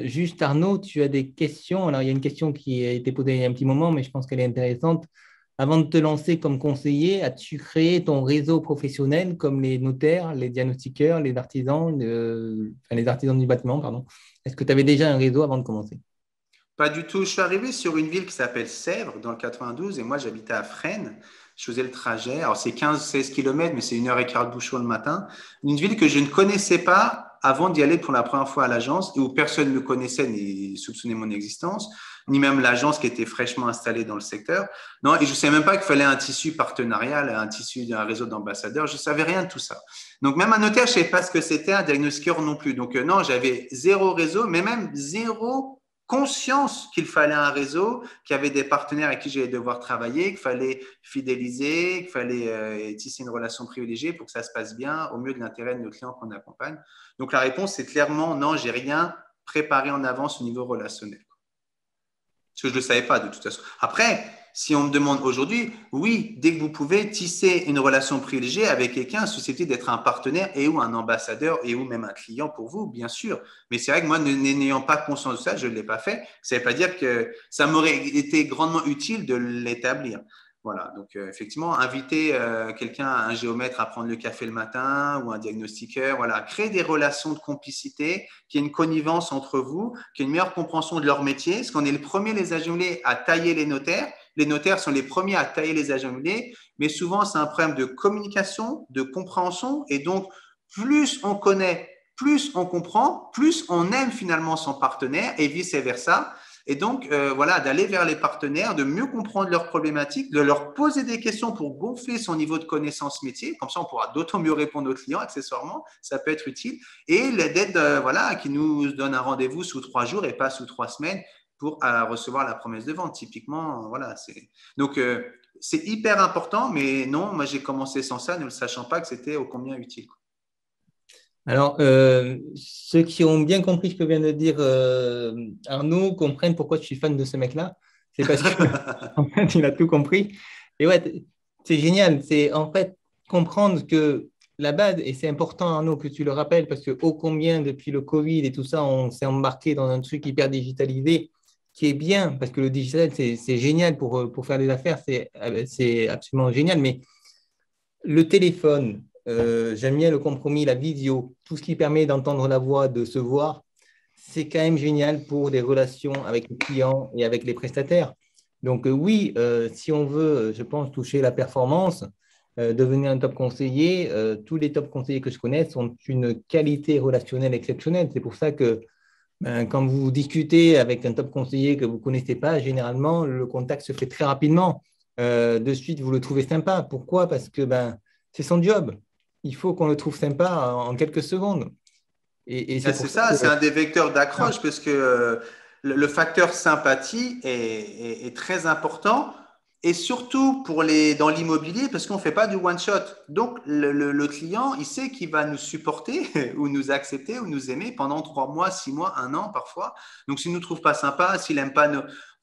Juste, Arnaud, tu as des questions. Alors, il y a une question qui a été posée il y a un petit moment, mais je pense qu'elle est intéressante. Avant de te lancer comme conseiller, as-tu créé ton réseau professionnel comme les notaires, les diagnostiqueurs, les artisans, les artisans du bâtiment, pardon. Est-ce que tu avais déjà un réseau avant de commencer? Pas du tout. Je suis arrivé sur une ville qui s'appelle Sèvres, dans le 92, et moi, j'habitais à Fresnes. Je faisais le trajet. Alors, c'est 15-16 kilomètres, mais c'est 1h15 de bouchon le matin. Une ville que je ne connaissais pas avant d'y aller pour la première fois à l'agence et où personne ne me connaissait ni soupçonnait mon existence, ni même l'agence qui était fraîchement installée dans le secteur. Non, et je ne savais même pas qu'il fallait un tissu partenarial, un tissu d'un réseau d'ambassadeurs. Je ne savais rien de tout ça. Donc, même un notaire, je ne savais pas ce que c'était, un diagnostiqueur non plus. Donc, non, j'avais zéro réseau, mais même zéro conscience qu'il fallait un réseau, qu'il y avait des partenaires avec qui j'allais devoir travailler, qu'il fallait fidéliser, qu'il fallait tisser une relation privilégiée pour que ça se passe bien au mieux de l'intérêt de nos clients qu'on accompagne. Donc, la réponse, c'est clairement non, j'ai rien préparé en avance au niveau relationnel. Parce que je ne le savais pas de toute façon. Après, si on me demande aujourd'hui, oui, dès que vous pouvez tisser une relation privilégiée avec quelqu'un susceptible d'être un partenaire et ou un ambassadeur et ou même un client pour vous, bien sûr. Mais c'est vrai que moi, n'ayant pas conscience de ça, je ne l'ai pas fait. Ça ne veut pas dire que ça m'aurait été grandement utile de l'établir. Voilà, donc effectivement, inviter quelqu'un, un géomètre à prendre le café le matin ou un diagnostiqueur, voilà, créer des relations de complicité, qu'il y ait une connivence entre vous, qu'il y ait une meilleure compréhension de leur métier, parce qu'on est les premiers, les agents immobiliers, à tailler les notaires. Les notaires sont les premiers à tailler les agents immobiliers, mais souvent, c'est un problème de communication, de compréhension, et donc, plus on connaît, plus on comprend, plus on aime finalement son partenaire, et vice-versa. Et donc, voilà, d'aller vers les partenaires, de mieux comprendre leurs problématiques, de leur poser des questions pour gonfler son niveau de connaissance métier. Comme ça, on pourra d'autant mieux répondre aux clients, accessoirement. Ça peut être utile. Et l'aide, voilà, qui nous donne un rendez-vous sous 3 jours et pas sous 3 semaines pour recevoir la promesse de vente. Typiquement, voilà. Donc, c'est hyper important, mais non, moi, j'ai commencé sans ça, ne le sachant pas que c'était ô combien utile. Alors, ceux qui ont bien compris ce que vient de dire Arnaud comprennent pourquoi je suis fan de ce mec-là. C'est parce qu'en fait, il a tout compris. Et ouais, c'est génial. C'est en fait comprendre que la base, et c'est important Arnaud que tu le rappelles, parce que ô combien depuis le Covid et tout ça, on s'est embarqué dans un truc hyper digitalisé qui est bien, parce que le digital, c'est génial pour faire des affaires, c'est absolument génial. Mais le téléphone, j'aime bien le compromis, la visio, tout ce qui permet d'entendre la voix, de se voir, c'est quand même génial pour des relations avec les clients et avec les prestataires. Donc oui, si on veut, je pense, toucher la performance, devenir un top conseiller, tous les top conseillers que je connais sont une qualité relationnelle exceptionnelle. C'est pour ça que quand vous discutez avec un top conseiller que vous ne connaissez pas, généralement, le contact se fait très rapidement. De suite, vous le trouvez sympa. Pourquoi? Parce que c'est son job. Il faut qu'on le trouve sympa en quelques secondes. Et c'est ça, c'est un des vecteurs d'accroche parce que le facteur sympathie est très important et surtout dans l'immobilier parce qu'on ne fait pas du one shot. Donc, le client, il sait qu'il va nous supporter ou nous accepter ou nous aimer pendant 3 mois, 6 mois, 1 an parfois. Donc, s'il ne nous trouve pas sympa, s'il n'aime pas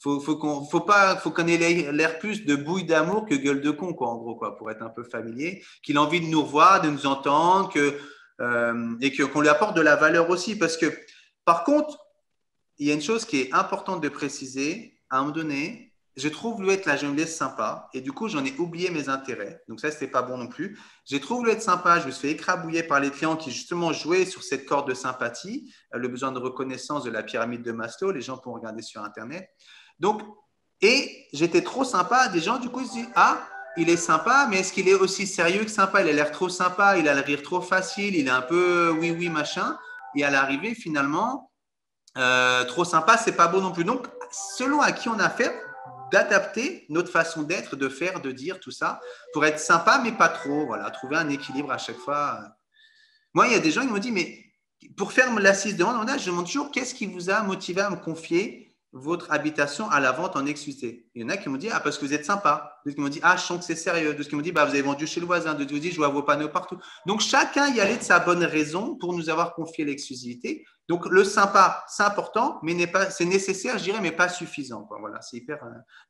faut qu'on ait l'air plus de bouille d'amour que gueule de con, quoi, en gros, quoi, pour être un peu familier, qu'il ait envie de nous revoir, de nous entendre, et qu'on lui apporte de la valeur aussi. Parce que, par contre, il y a une chose qui est importante de préciser. À un moment donné, je trouve lui être la jeune sympa et du coup, j'en ai oublié mes intérêts. Donc ça, c'était pas bon non plus. J'ai trouvé lui être sympa. Je me suis fait écrabouiller par les clients qui justement jouaient sur cette corde de sympathie, le besoin de reconnaissance de la pyramide de Maslow. Les gens pourront regarder sur Internet. Donc, et j'étais trop sympa. Des gens, du coup, ils se disent, ah, il est sympa, mais est-ce qu'il est aussi sérieux que sympa? Il a l'air trop sympa, il a le rire trop facile, il est un peu oui, oui, machin. Et à l'arrivée, finalement, trop sympa, c'est pas beau non plus. Donc, selon à qui on a affaire, d'adapter notre façon d'être, de faire, de dire, tout ça, pour être sympa, mais pas trop. Voilà, trouver un équilibre à chaque fois. Moi, il y a des gens qui m'ont dit, mais pour faire l'assise de vente, je demande toujours qu'est-ce qui vous a motivé à me confier votre habitation à la vente en exclusivité. Il y en a qui m'ont dit, ah, parce que vous êtes sympa. D'autres qui m'ont dit, ah, je sens que c'est sérieux. D'autres qui m'ont dit, bah, vous avez vendu chez le voisin. D'autres qui m'ont dit, je vois vos panneaux partout. Donc, chacun y allait de sa bonne raison pour nous avoir confié l'exclusivité. Donc, le sympa, c'est important, mais c'est nécessaire, je dirais, mais pas suffisant, quoi. Voilà, c'est hyper.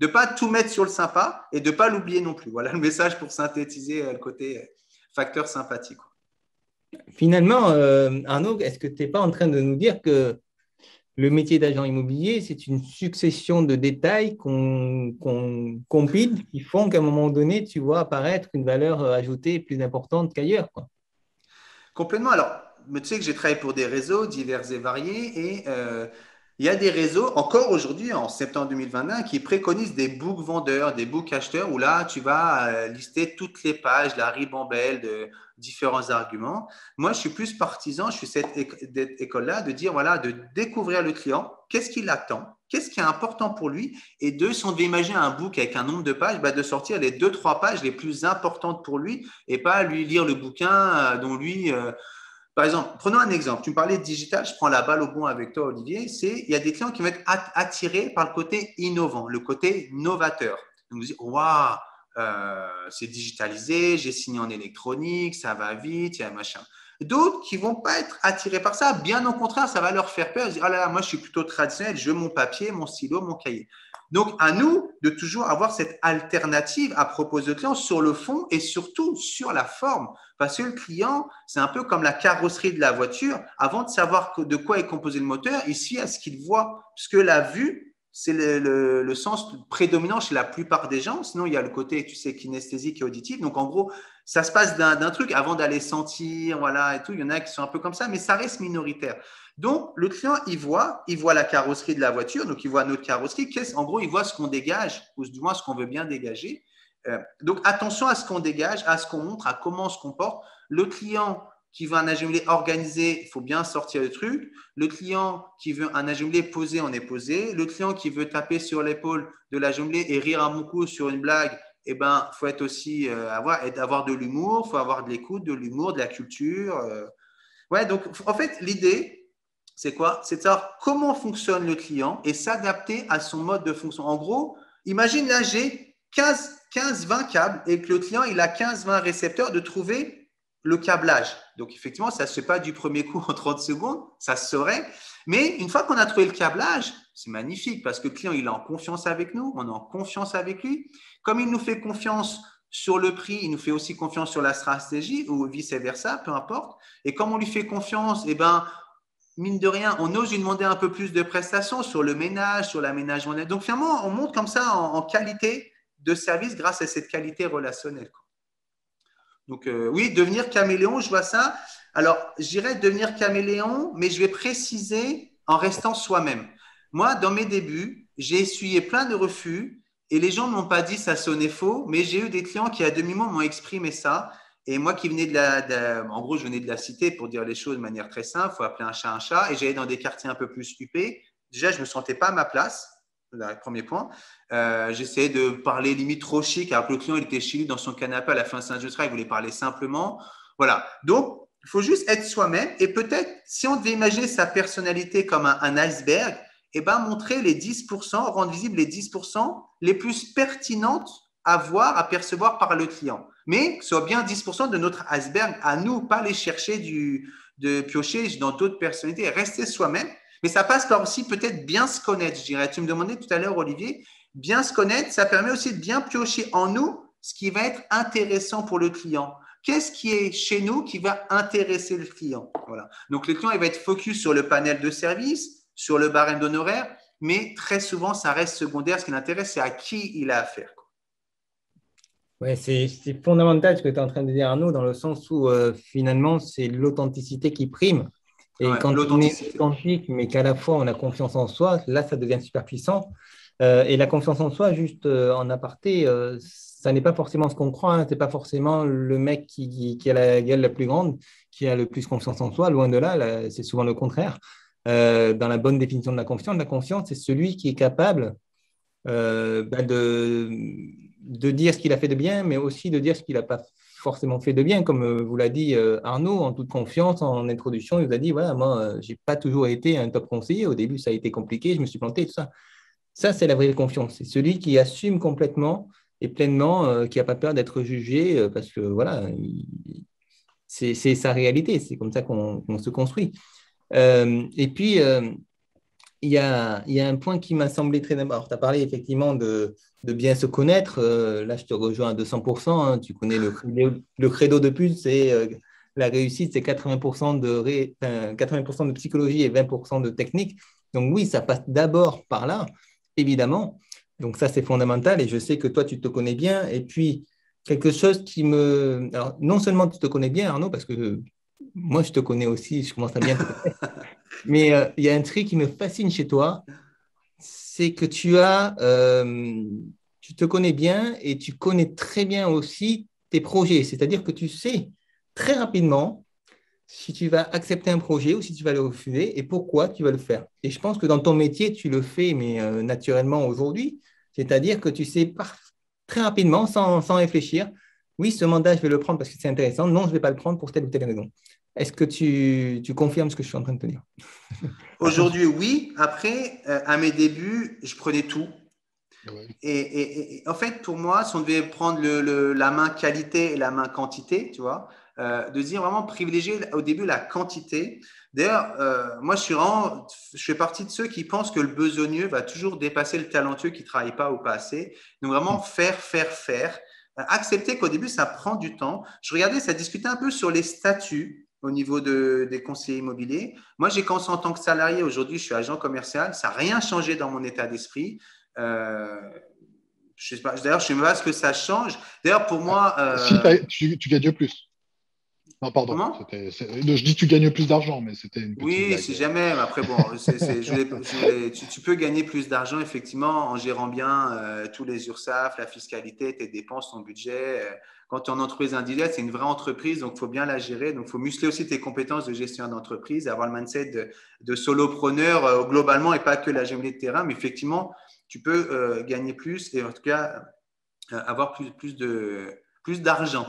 De ne pas tout mettre sur le sympa et de ne pas l'oublier non plus. Voilà le message pour synthétiser le côté facteur sympathique. Finalement, Arnaud, est-ce que tu n'es pas en train de nous dire que le métier d'agent immobilier, c'est une succession de détails qu'on compile qui font qu'à un moment donné, tu vois apparaître une valeur ajoutée plus importante qu'ailleurs, quoi. Complètement. Alors, tu sais que j'ai travaillé pour des réseaux divers et variés et Il y a des réseaux, encore aujourd'hui, en septembre 2021, qui préconisent des book vendeurs, des book acheteurs, où là, tu vas lister toutes les pages, la ribambelle de différents arguments. Moi, je suis plus partisan, je suis cette école-là, de dire, voilà, de découvrir le client, qu'est-ce qu'il attend, qu'est-ce qui est important pour lui, et deux, si on devait imaginer un book avec un nombre de pages, bah, de sortir les 2-3 pages les plus importantes pour lui, et pas lui lire le bouquin dont lui… par exemple, prenons un exemple. Tu me parlais de digital, je prends la balle au bon avec toi, Olivier. Il y a des clients qui vont être attirés par le côté innovant, le côté novateur. Donc, vous dites, waouh, c'est digitalisé, j'ai signé en électronique, ça va vite, il y a un machin. D'autres qui ne vont pas être attirés par ça, bien au contraire, ça va leur faire peur. Ils disent, oh là là, moi je suis plutôt traditionnel, je veux mon papier, mon stylo, mon cahier. Donc, à nous de toujours avoir cette alternative à proposer au client sur le fond et surtout sur la forme. Parce que le client, c'est un peu comme la carrosserie de la voiture. Avant de savoir de quoi est composé le moteur, il se fie à ce qu'il voit. Puisque la vue, c'est le sens prédominant chez la plupart des gens. Sinon, il y a le côté, tu sais, kinesthésique et auditif. Donc, en gros, ça se passe d'un truc avant d'aller sentir, voilà, et tout. Il y en a qui sont un peu comme ça, mais ça reste minoritaire. Donc, le client, il voit la carrosserie de la voiture, donc il voit notre carrosserie. En gros, il voit ce qu'on dégage, ou du moins ce qu'on veut bien dégager. Donc, attention à ce qu'on dégage, à ce qu'on montre, à comment on se comporte. Le client qui veut un agenouillé organisé, il faut bien sortir le truc. Le client qui veut un agenouillé posé, on est posé. Le client qui veut taper sur l'épaule de l'agenouillé et rire à mon coup sur une blague, eh ben, faut être aussi avoir de l'humour, faut avoir de l'écoute, de l'humour, de la culture. Ouais, donc en fait, l'idée, c'est quoi? C'est de savoir comment fonctionne le client et s'adapter à son mode de fonction. En gros, imagine là, j'ai 15-20 câbles et que le client, il a 15-20 récepteurs, de trouver le câblage. Donc, effectivement, ça ne se fait pas du premier coup en 30 secondes, ça se saurait. Mais une fois qu'on a trouvé le câblage, c'est magnifique parce que le client, il est en confiance avec nous, on est en confiance avec lui. Comme il nous fait confiance sur le prix, il nous fait aussi confiance sur la stratégie ou vice-versa, peu importe. Et comme on lui fait confiance, eh ben, mine de rien, on ose lui demander un peu plus de prestations sur le ménage, sur l'aménagement. Donc, finalement, on monte comme ça en qualité de service grâce à cette qualité relationnelle. Donc, oui, devenir caméléon, je vois ça. Alors, j'irais devenir caméléon, mais je vais préciser en restant soi-même. Moi, dans mes débuts, j'ai essuyé plein de refus et les gens ne m'ont pas dit ça sonnait faux, mais j'ai eu des clients qui, à demi-mot, m'ont exprimé ça. Et moi qui venais en gros, je venais de la cité pour dire les choses de manière très simple, il faut appeler un chat, et j'allais dans des quartiers un peu plus huppés. Déjà, je ne me sentais pas à ma place, le premier point. J'essayais de parler limite trop chic, alors que le client il était chez lui dans son canapé à la fin de sa journée, il voulait parler simplement. Voilà. Donc, il faut juste être soi-même et peut-être, si on devait imaginer sa personnalité comme un iceberg, eh ben, montrer les 10%, rendre visibles les 10% les plus pertinentes à voir, à percevoir par le client. Mais que ce soit bien 10% de notre iceberg à nous, pas aller chercher de piocher dans d'autres personnalités. Rester soi-même. Mais ça passe par aussi peut-être bien se connaître, je dirais. Tu me demandais tout à l'heure, Olivier, bien se connaître, ça permet aussi de bien piocher en nous ce qui va être intéressant pour le client. Qu'est-ce qui est chez nous qui va intéresser le client? Voilà. Donc, le client, il va être focus sur le panel de services, sur le barème d'honoraires, mais très souvent, ça reste secondaire. Ce qui l'intéresse, c'est à qui il a affaire. Ouais, c'est fondamental ce que tu es en train de dire, Arnaud, dans le sens où finalement, c'est l'authenticité qui prime. Et Ouais, quand on est authentique, mais qu'à la fois on a confiance en soi, là, ça devient super puissant. Et la confiance en soi, juste en aparté, ça n'est pas forcément ce qu'on croit. Hein. Ce n'est pas forcément le mec qui a la gueule la plus grande, qui a le plus confiance en soi. Loin de là, c'est souvent le contraire. Dans la bonne définition de la confiance, c'est celui qui est capable de dire ce qu'il a fait de bien, mais aussi de dire ce qu'il n'a pas forcément fait de bien. Comme vous l'a dit Arnaud, en toute confiance, en introduction, il vous a dit, voilà, moi, je n'ai pas toujours été un top conseiller. Au début, ça a été compliqué, je me suis planté, tout ça. Ça, c'est la vraie confiance. C'est celui qui assume complètement et pleinement, qui n'a pas peur d'être jugé, parce que voilà, c'est sa réalité. C'est comme ça qu'on se construit. Et puis, il y a un point qui m'a semblé très important. Alors, tu as parlé effectivement de bien se connaître. Là, je te rejoins à 200%. Hein. Tu connais le credo de Pulse, c'est la réussite, c'est 80% 80% de psychologie et 20% de technique. Donc oui, ça passe d'abord par là, évidemment. Donc ça, c'est fondamental. Et je sais que toi, tu te connais bien. Et puis, quelque chose qui me… Alors, non seulement tu te connais bien, Arnaud, parce que moi, je te connais aussi, je commence à bien te connaître. Mais il y a un trait qui me fascine chez toi, c'est que tu te connais bien et tu connais très bien aussi tes projets. C'est-à-dire que tu sais très rapidement si tu vas accepter un projet ou si tu vas le refuser et pourquoi tu vas le faire. Et je pense que dans ton métier, tu le fais, mais naturellement aujourd'hui. C'est-à-dire que tu sais très rapidement, sans réfléchir, oui, ce mandat, je vais le prendre parce que c'est intéressant. Non, je ne vais pas le prendre pour telle ou telle raison. Est-ce que tu confirmes ce que je suis en train de te dire? Aujourd'hui, oui. Après, à mes débuts, je prenais tout. Ouais. Et en fait, pour moi, si on devait prendre la main qualité et la main quantité, tu vois, de dire vraiment privilégier au début la quantité. D'ailleurs, moi, je fais partie de ceux qui pensent que le besogneux va toujours dépasser le talentueux qui ne travaille pas ou pas assez. Donc, vraiment faire, faire, faire. Accepter qu'au début, ça prend du temps. Je regardais, ça discutait un peu sur les statuts au niveau des conseillers immobiliers. Moi, j'ai commencé en tant que salarié. Aujourd'hui, je suis agent commercial. Ça n'a rien changé dans mon état d'esprit. Je sais pas, d'ailleurs, je ne sais même pas ce que ça change. D'ailleurs, pour moi, Si tu gagnes plus. Non, pardon. comment? Je dis tu gagnes plus d'argent, mais c'était une petite Oui, blague. si jamais. Mais après, bon, tu peux gagner plus d'argent, effectivement, en gérant bien tous les URSSAF, la fiscalité, tes dépenses, ton budget. Quand tu es en entreprise individuelle, c'est une vraie entreprise, donc il faut bien la gérer. Donc, il faut muscler aussi tes compétences de gestion d'entreprise, avoir le mindset de solopreneur globalement et pas que la gestion de terrain. Mais effectivement, tu peux gagner plus et en tout cas avoir plus d'argent.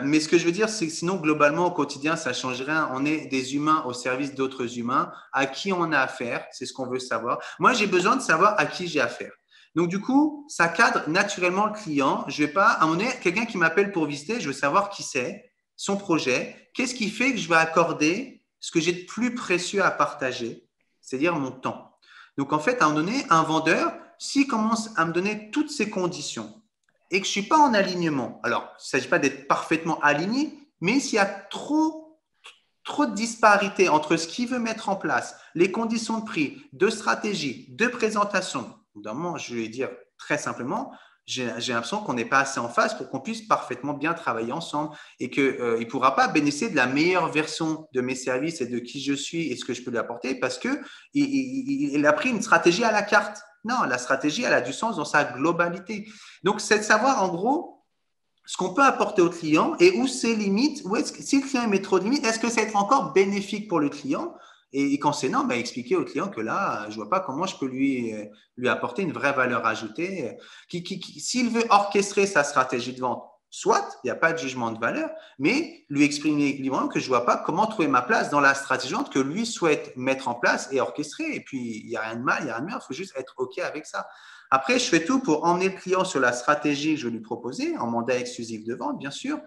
Mais ce que je veux dire, c'est que sinon, globalement, au quotidien, ça ne change rien. On est des humains au service d'autres humains. À qui on a affaire, c'est ce qu'on veut savoir. Moi, j'ai besoin de savoir à qui j'ai affaire. Donc, du coup, ça cadre naturellement le client. Je vais pas, à un moment donné, quelqu'un qui m'appelle pour visiter, je veux savoir qui c'est, son projet, qu'est-ce qui fait que je vais accorder ce que j'ai de plus précieux à partager, c'est-à-dire mon temps. Donc, en fait, à un moment donné, un vendeur, s'il commence à me donner toutes ces conditions, et que je ne suis pas en alignement, alors il ne s'agit pas d'être parfaitement aligné, mais s'il y a trop de disparité entre ce qu'il veut mettre en place, les conditions de prix, de stratégie, de présentation, évidemment, je vais dire très simplement, j'ai l'impression qu'on n'est pas assez en phase pour qu'on puisse parfaitement bien travailler ensemble et qu'il ne pourra pas bénéficier de la meilleure version de mes services et de qui je suis et ce que je peux lui apporter parce qu'il a pris une stratégie à la carte. Non, la stratégie, elle a du sens dans sa globalité. Donc, c'est de savoir en gros ce qu'on peut apporter au client et où ses limites, si le client met trop de limites, est-ce que ça va être encore bénéfique pour le client? Et quand c'est non, expliquer au client que là, je ne vois pas comment je peux lui apporter une vraie valeur ajoutée. S'il veut orchestrer sa stratégie de vente, soit, il n'y a pas de jugement de valeur, mais lui exprimer librement que je ne vois pas comment trouver ma place dans la stratégie de vente que lui souhaite mettre en place et orchestrer. Et puis, il n'y a rien de mal, il n'y a rien de bien, il faut juste être OK avec ça. Après, je fais tout pour emmener le client sur la stratégie que je vais lui proposer, en mandat exclusif de vente, bien sûr.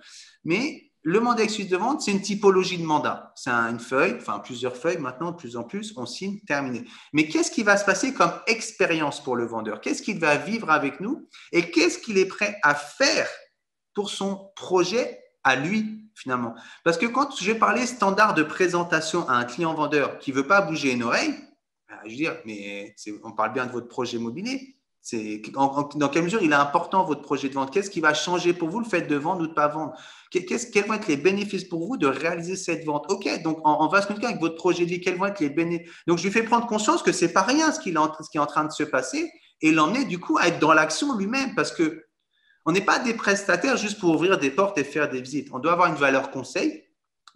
Mais le mandat exclusif de vente, c'est une typologie de mandat. C'est une feuille, enfin plusieurs feuilles maintenant, de plus en plus, on signe, terminé. Mais qu'est-ce qui va se passer comme expérience pour le vendeur? Qu'est-ce qu'il va vivre avec nous? Et qu'est-ce qu'il est prêt à faire pour son projet à lui, finalement? Parce que quand je vais parler standard de présentation à un client vendeur qui ne veut pas bouger une oreille, je veux dire, mais on parle bien de votre projet immobilier. Dans quelle mesure il est important votre projet de vente? Qu'est-ce qui va changer pour vous le fait de vendre ou de ne pas vendre? Quels vont être les bénéfices pour vous de réaliser cette vente? OK, donc on va se communiquer avec votre projet de vie. Quels vont être les bénéfices? Donc, je lui fais prendre conscience que ce n'est pas rien ce qui est en train de se passer et l'emmener du coup à être dans l'action lui-même parce qu'on n'est pas des prestataires juste pour ouvrir des portes et faire des visites. On doit avoir une valeur conseil.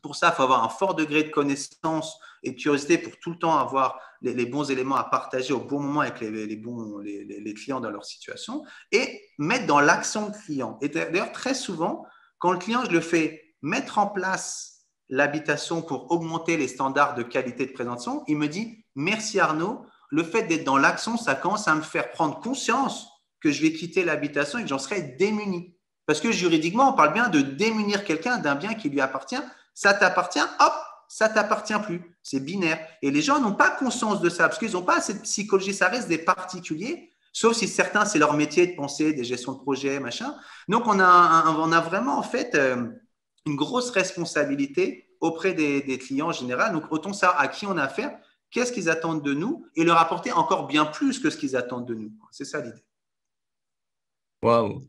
Pour ça, il faut avoir un fort degré de connaissance et de curiosité pour tout le temps avoir les bons éléments à partager au bon moment avec les clients dans leur situation et mettre dans l'action client. Et d'ailleurs, très souvent, quand le client, je le fais mettre en place l'habitation pour augmenter les standards de qualité de présentation, il me dit « Merci Arnaud, le fait d'être dans l'action, ça commence à me faire prendre conscience que je vais quitter l'habitation et que j'en serai démuni. » Parce que juridiquement, on parle bien de démunir quelqu'un d'un bien qui lui appartient. Ça t'appartient, hop, ça t'appartient plus. C'est binaire. Et les gens n'ont pas conscience de ça parce qu'ils n'ont pas cette psychologie. Ça reste des particuliers, sauf si certains, c'est leur métier de penser, des gestions de projet, machin. Donc, on a vraiment, en fait, une grosse responsabilité auprès des clients en général. Donc, autant savoir à qui on a affaire, qu'est-ce qu'ils attendent de nous et leur apporter encore bien plus que ce qu'ils attendent de nous. C'est ça l'idée. Waouh!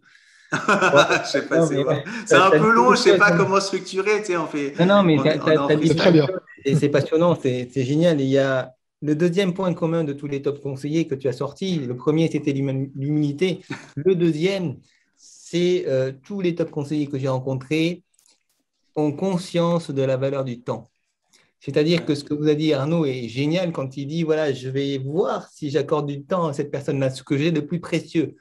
Je sais pas, Non, c'est mais bon. C'est un peu long, je sais pas comment structurer, tu sais, Non, mais on est en tu as dit C'est très freestyle. bien. Et c'est passionnant, c'est génial. Et il y a le deuxième point commun de tous les top conseillers que tu as sorti. Le premier, c'était l'humilité. Le deuxième, c'est tous les top conseillers que j'ai rencontrés ont conscience de la valeur du temps. C'est-à-dire que ce que vous a dit Arnaud est génial quand il dit, voilà, je vais voir si j'accorde du temps à cette personne-là, ce que j'ai de plus précieux.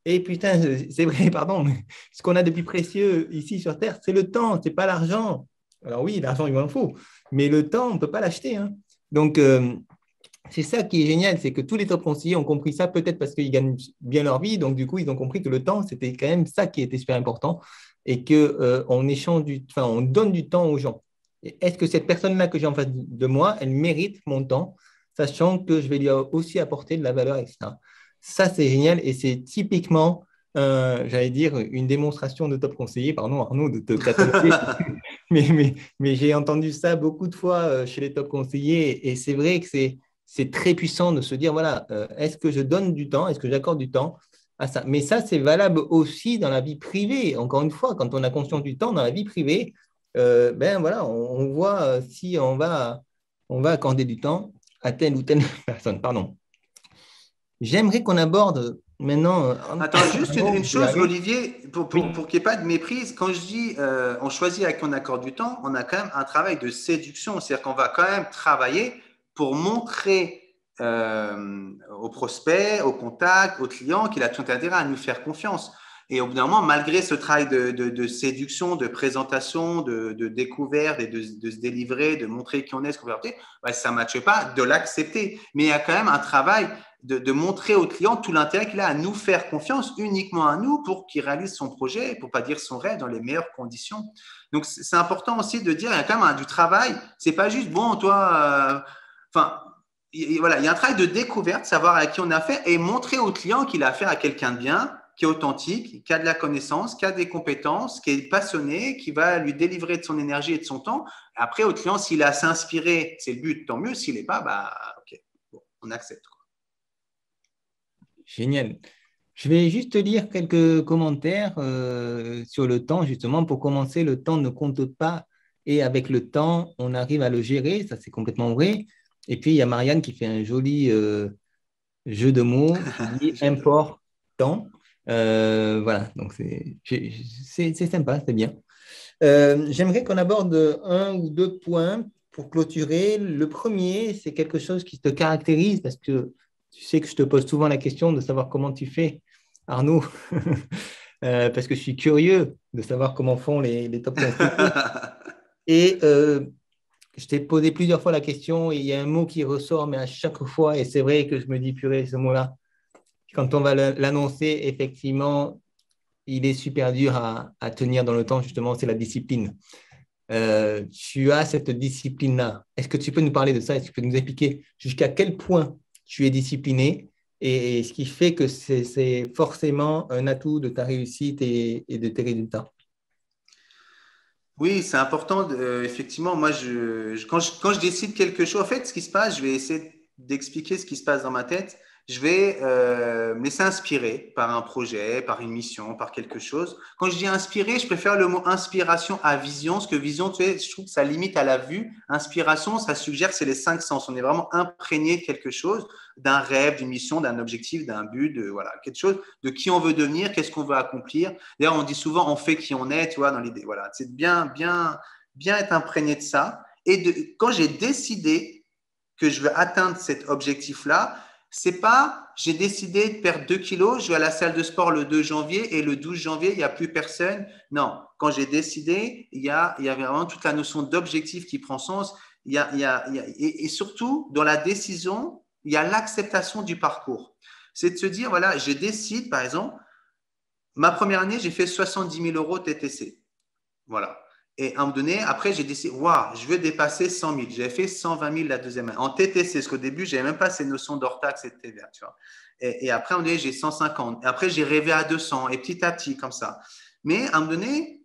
Et putain, c'est vrai, pardon, mais ce qu'on a de plus précieux ici sur Terre, c'est le temps, c'est pas l'argent. Alors oui, l'argent, il m'en faut, mais le temps, on ne peut pas l'acheter, hein. Donc, c'est ça qui est génial, c'est que tous les top conseillers ont compris ça, peut-être parce qu'ils gagnent bien leur vie, donc du coup, ils ont compris que le temps, c'était quand même ça qui était super important et qu'on on donne du temps aux gens. Est-ce que cette personne-là que j'ai en face de moi, elle mérite mon temps, sachant que je vais lui aussi apporter de la valeur, etc. Ça, c'est génial et c'est typiquement, j'allais dire, une démonstration de top conseiller, pardon Arnaud de te cataloguer, mais j'ai entendu ça beaucoup de fois chez les top conseillers et c'est vrai que c'est très puissant de se dire, voilà, est-ce que je donne du temps, est-ce que j'accorde du temps à ça? Mais ça, c'est valable aussi dans la vie privée. Encore une fois, quand on a conscience du temps dans la vie privée, ben voilà, on voit si on va accorder du temps à telle ou telle personne. Pardon. J'aimerais qu'on aborde maintenant. Attends, juste une chose, Oui. Olivier, pour qu'il n'y ait pas de méprise. Quand je dis on choisit à qui on accorde du temps, on a quand même un travail de séduction. C'est-à-dire qu'on va quand même travailler pour montrer aux prospects, aux contacts, aux clients qu'il a tout intérêt à nous faire confiance. Et au bout d'un moment, malgré ce travail de séduction, de présentation, de découverte et de se délivrer, de montrer qui on est, ce qu'on veut apporter, bah, ça ne matche pas, de l'accepter. Mais il y a quand même un travail de montrer au client tout l'intérêt qu'il a à nous faire confiance, uniquement à nous, pour qu'il réalise son projet, pour ne pas dire son rêve, dans les meilleures conditions. Donc, c'est important aussi de dire, il y a quand même du travail. Ce n'est pas juste, bon, toi, voilà, il y a un travail de découverte, savoir à qui on a affaire et montrer au client qu'il a affaire à quelqu'un de bien, qui est authentique, qui a de la connaissance, qui a des compétences, qui est passionné, qui va lui délivrer de son énergie et de son temps. Après, au client, s'il est assez inspiré, c'est le but, tant mieux. S'il n'est pas, bah, ok, bon, on accepte. Génial. Je vais juste lire quelques commentaires sur le temps, justement. Pour commencer, le temps ne compte pas et avec le temps, on arrive à le gérer. Ça, c'est complètement vrai. Et puis, il y a Marianne qui fait un joli jeu de mots qui dit important. Voilà, donc c'est sympa, c'est bien. J'aimerais qu'on aborde un ou deux points pour clôturer. Le premier, c'est quelque chose qui te caractérise parce que tu sais que je te pose souvent la question de savoir comment tu fais, Arnaud, parce que je suis curieux de savoir comment font les top conseillers. Et je t'ai posé plusieurs fois la question et il y a un mot qui ressort, mais à chaque fois, et c'est vrai que je me dis, purée, ce mot-là, quand on va l'annoncer, effectivement, il est super dur à tenir dans le temps, justement, c'est la discipline. Tu as cette discipline-là. Est-ce que tu peux nous parler de ça? Est-ce que tu peux nous expliquer jusqu'à quel point tu es discipliné et ce qui fait que c'est forcément un atout de ta réussite et de tes résultats? Oui, c'est important. Effectivement, moi, quand je décide quelque chose, en fait, ce qui se passe, je vais essayer d'expliquer ce qui se passe dans ma tête. Je vais me laisser inspirer par un projet, par une mission, par quelque chose. Quand je dis inspirer, je préfère le mot inspiration à vision, parce que vision, tu sais, je trouve que ça limite à la vue. Inspiration, ça suggère que c'est les cinq sens. On est vraiment imprégné de quelque chose, d'un rêve, d'une mission, d'un objectif, d'un but, de voilà, quelque chose, de qui on veut devenir, qu'est-ce qu'on veut accomplir. D'ailleurs, on dit souvent, on fait qui on est, tu vois, dans l'idée. Voilà, c'est bien être imprégné de ça. Et quand j'ai décidé que je veux atteindre cet objectif-là, c'est pas j'ai décidé de perdre 2 kilos, je vais à la salle de sport le 2 janvier et le 12 janvier, il n'y a plus personne. Non, quand j'ai décidé, il y a vraiment toute la notion d'objectif qui prend sens. Et surtout, dans la décision, il y a l'acceptation du parcours. C'est de se dire, voilà, je décide, par exemple, ma première année, j'ai fait 70 000 euros TTC. Voilà. Et à un moment donné, après, j'ai décidé, waouh, je veux dépasser 100 000. J'avais fait 120 000 la deuxième année. En TTC, parce qu'au début, je n'avais même pas ces notions d'hors-taxe et de TVA, tu vois. Et après, à un moment donné, j'ai 150. Et après, j'ai rêvé à 200. Et petit à petit, comme ça. Mais à un moment donné,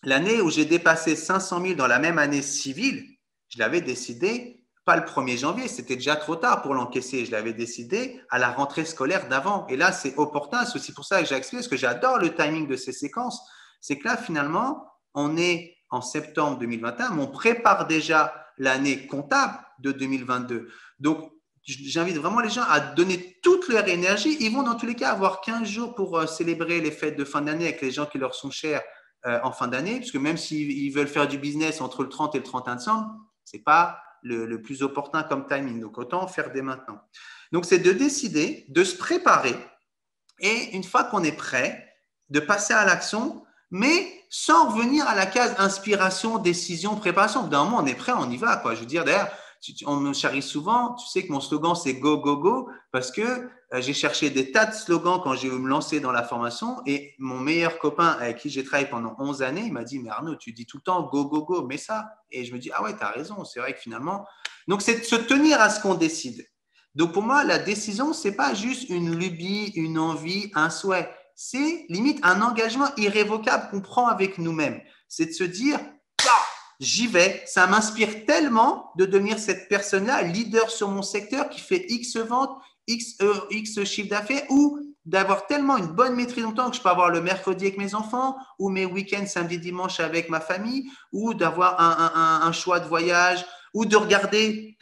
l'année où j'ai dépassé 500 000 dans la même année civile, je l'avais décidé, pas le 1er janvier, c'était déjà trop tard pour l'encaisser. Je l'avais décidé à la rentrée scolaire d'avant. Et là, c'est opportun. C'est aussi pour ça que j'ai expliqué, parce que j'adore le timing de ces séquences. C'est que là, finalement, on est en septembre 2021, mais on prépare déjà l'année comptable de 2022. Donc, j'invite vraiment les gens à donner toute leur énergie. Ils vont dans tous les cas avoir 15 jours pour célébrer les fêtes de fin d'année avec les gens qui leur sont chers en fin d'année, parce que même s'ils veulent faire du business entre le 30 et le 31 décembre, ce n'est pas le plus opportun comme timing. Donc, autant faire dès maintenant. Donc, c'est de décider, de se préparer et une fois qu'on est prêt, de passer à l'action, mais sans revenir à la case inspiration, décision, préparation. D'un moment, on est prêt, on y va, quoi. Je veux dire, d'ailleurs, on me charrie souvent, tu sais que mon slogan, c'est Go, Go, Go, parce que j'ai cherché des tas de slogans quand j'ai voulu me lancer dans la formation et mon meilleur copain avec qui j'ai travaillé pendant 11 années, il m'a dit, mais Arnaud, tu dis tout le temps Go, Go, Go, mets ça. Et je me dis, ah ouais, tu as raison, c'est vrai que finalement… Donc, c'est de se tenir à ce qu'on décide. Donc, pour moi, la décision, ce n'est pas juste une lubie, une envie, un souhait. C'est limite un engagement irrévocable qu'on prend avec nous-mêmes. C'est de se dire, j'y vais. Ça m'inspire tellement de devenir cette personne-là, leader sur mon secteur qui fait X ventes, X chiffre d'affaires ou d'avoir tellement une bonne maîtrise de temps que je peux avoir le mercredi avec mes enfants ou mes week-ends samedi, dimanche avec ma famille ou d'avoir un choix de voyage ou de regarder.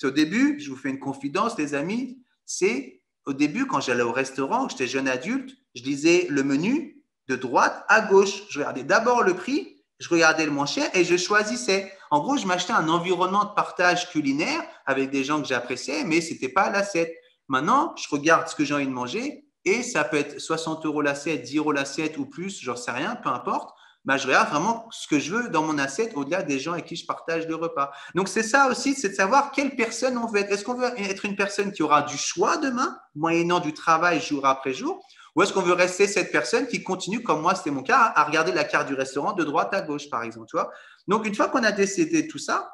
Au début, je vous fais une confidence, les amis, c'est au début, quand j'allais au restaurant, j'étais jeune adulte, je lisais le menu de droite à gauche. Je regardais d'abord le prix, je regardais le moins cher et je choisissais. En gros, je m'achetais un environnement de partage culinaire avec des gens que j'appréciais, mais ce n'était pas à l'assiette. Maintenant, je regarde ce que j'ai envie de manger et ça peut être 60 € l'assiette, 10 € l'assiette ou plus, j'en sais rien, peu importe. Ben, je regarde vraiment ce que je veux dans mon assiette au-delà des gens avec qui je partage le repas. Donc, c'est ça aussi, c'est de savoir quelle personne on veut être. Est-ce qu'on veut être une personne qui aura du choix demain, moyennant du travail jour après jour, ou est-ce qu'on veut rester cette personne qui continue, comme moi, c'était mon cas, à regarder la carte du restaurant de droite à gauche, par exemple, tu vois? Donc, une fois qu'on a décidé tout ça,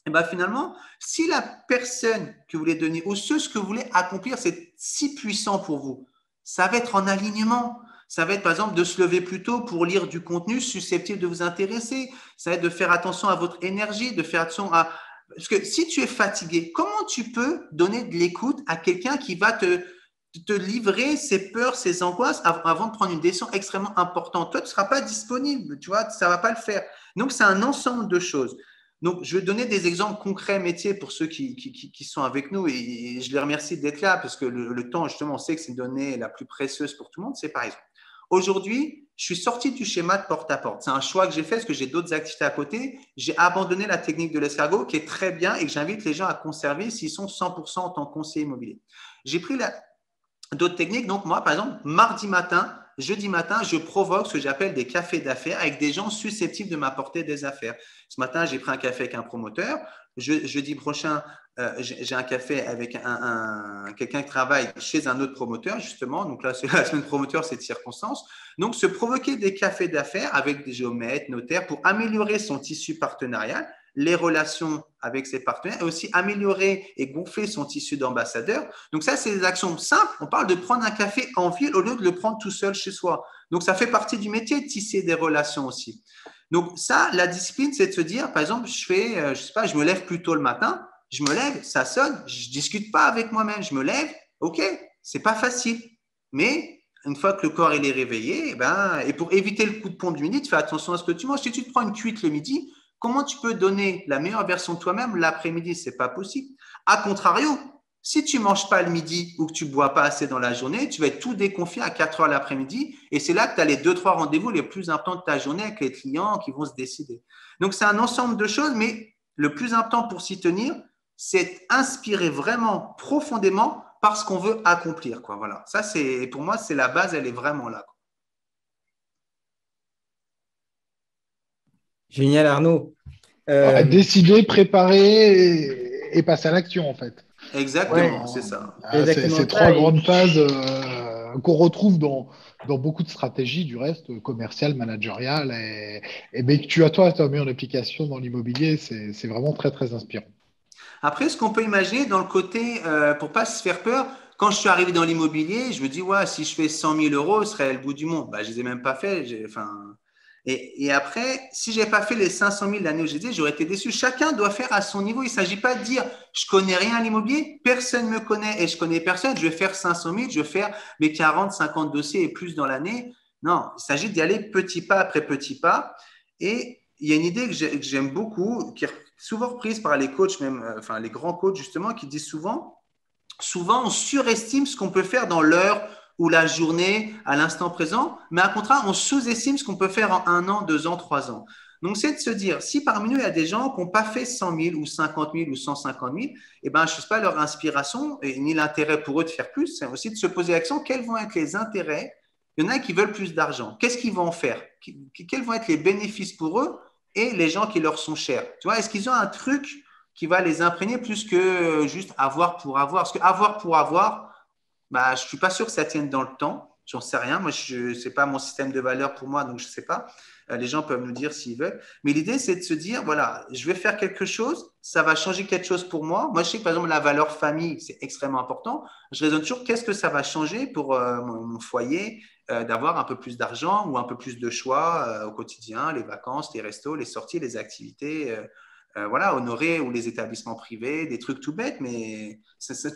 et ben finalement, si la personne que vous voulez devenir ou ce que vous voulez accomplir, c'est si puissant pour vous, ça va être en alignement. Ça va être, par exemple, de se lever plus tôt pour lire du contenu susceptible de vous intéresser. Ça va être de faire attention à votre énergie, de faire attention à… Parce que si tu es fatigué, comment tu peux donner de l'écoute à quelqu'un qui va te livrer ses peurs, ses angoisses avant de prendre une décision extrêmement importante? Toi, tu ne seras pas disponible, tu vois, ça ne va pas le faire. Donc, c'est un ensemble de choses. Donc, je vais donner des exemples concrets métiers pour ceux qui sont avec nous et je les remercie d'être là parce que le temps, justement, on sait que c'est une donnée la plus précieuse pour tout le monde. C'est par exemple, aujourd'hui, je suis sorti du schéma de porte-à-porte. C'est un choix que j'ai fait parce que j'ai d'autres activités à côté. J'ai abandonné la technique de l'escargot qui est très bien et que j'invite les gens à conserver s'ils sont 100% en tant que conseiller immobilier. J'ai pris d'autres techniques. Donc, moi, par exemple, mardi matin, jeudi matin, je provoque ce que j'appelle des cafés d'affaires avec des gens susceptibles de m'apporter des affaires. Ce matin, j'ai pris un café avec un promoteur. Jeudi prochain, j'ai un café avec quelqu'un qui travaille chez un autre promoteur, justement. Donc là, la semaine promoteur, c'est de circonstance. Donc, se provoquer des cafés d'affaires avec des géomètres, notaires, pour améliorer son tissu partenarial, les relations avec ses partenaires et aussi améliorer et gonfler son tissu d'ambassadeur. Donc ça, c'est des actions simples. On parle de prendre un café en ville au lieu de le prendre tout seul chez soi. Donc, ça fait partie du métier de tisser des relations aussi. Donc ça, la discipline, c'est de se dire, par exemple, je sais pas, je me lève plus tôt le matin, je me lève, ça sonne, je discute pas avec moi-même, je me lève, ok, c'est pas facile, mais une fois que le corps il est réveillé, et pour éviter le coup de pompe du midi, tu fais attention à ce que tu manges. Si tu te prends une cuite le midi, comment tu peux donner la meilleure version de toi-même l'après-midi? C'est pas possible. A contrario, si tu ne manges pas le midi ou que tu ne bois pas assez dans la journée, tu vas être tout déconfié à 4 heures l'après-midi et c'est là que tu as les 2-3 rendez-vous les plus importants de ta journée avec les clients qui vont se décider. Donc, c'est un ensemble de choses, mais le plus important pour s'y tenir, c'est inspirer vraiment profondément par ce qu'on veut accomplir, quoi. Voilà. Ça, pour moi, c'est la base, elle est vraiment là, quoi. Génial, Arnaud. Décider, préparer et passer à l'action, en fait. Exactement, ouais, c'est ça. C'est trois grandes phases qu'on retrouve dans beaucoup de stratégies, du reste, commerciales, managériales, mais que tu as mis en application dans l'immobilier, c'est vraiment très, très inspirant. Après, ce qu'on peut imaginer dans le côté, pour ne pas se faire peur, quand je suis arrivé dans l'immobilier, je me dis, ouais, si je fais 100 000 €, ce serait le bout du monde. Je ne les ai même pas fait. Et après, si je n'avais pas fait les 500 000 l'année où j'étais, j'aurais été déçu. Chacun doit faire à son niveau. Il ne s'agit pas de dire, je ne connais rien à l'immobilier, personne ne me connaît et je ne connais personne, je vais faire 500 000, je vais faire mes 40, 50 dossiers et plus dans l'année. Non, il s'agit d'y aller petit pas après petit pas. Et il y a une idée que j'aime beaucoup, qui est souvent reprise par les coachs, même, enfin les grands coachs justement, qui disent souvent on surestime ce qu'on peut faire dans l'heure ou la journée à l'instant présent, mais à contraire, on sous-estime ce qu'on peut faire en 1 an, 2 ans, 3 ans. Donc, c'est de se dire, si parmi nous, il y a des gens qui n'ont pas fait 100 000 ou 50 000 ou 150 000, eh ben, je ne sais pas leur inspiration et ni l'intérêt pour eux de faire plus, c'est aussi de se poser la question, quels vont être les intérêts? Il y en a qui veulent plus d'argent. Qu'est-ce qu'ils vont en faire? Quels vont être les bénéfices pour eux et les gens qui leur sont chers? Tu vois, est-ce qu'ils ont un truc qui va les imprégner plus que juste avoir pour avoir? Parce que avoir pour avoir, bah, je ne suis pas sûr que ça tienne dans le temps. J'en sais rien. Moi, ce n'est pas mon système de valeur pour moi, donc je ne sais pas. Les gens peuvent nous dire s'ils veulent. Mais l'idée, c'est de se dire, voilà, je vais faire quelque chose, ça va changer quelque chose pour moi. Moi, je sais que, par exemple, la valeur famille, c'est extrêmement important. Je raisonne toujours, qu'est-ce que ça va changer pour mon foyer, d'avoir un peu plus d'argent ou un peu plus de choix au quotidien, les vacances, les restos, les sorties, les activités, voilà, honorer ou les établissements privés, des trucs tout bêtes, mais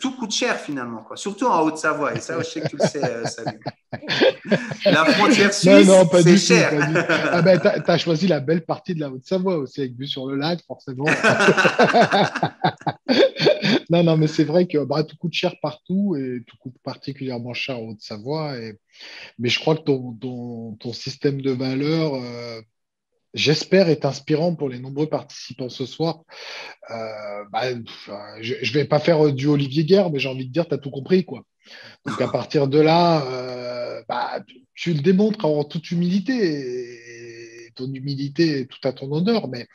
tout coûte cher finalement, quoi. Surtout en Haute-Savoie. Et ça, je sais que tu le sais, Salut. La frontière suisse, non, pas c'est du cher. tout, pas du tout. Ah ben, t'as choisi la belle partie de la Haute-Savoie aussi, avec vue sur le lac, forcément. Non, mais c'est vrai que bah, tout coûte cher partout et tout coûte particulièrement cher en Haute-Savoie. Mais je crois que ton système de valeurs, j'espère, est inspirant pour les nombreux participants ce soir. Bah, je vais pas faire du Olivier Guerre, mais j'ai envie de dire, tu as tout compris, quoi. Donc à partir de là, bah, tu le démontres en toute humilité. Et ton humilité est tout à ton honneur, mais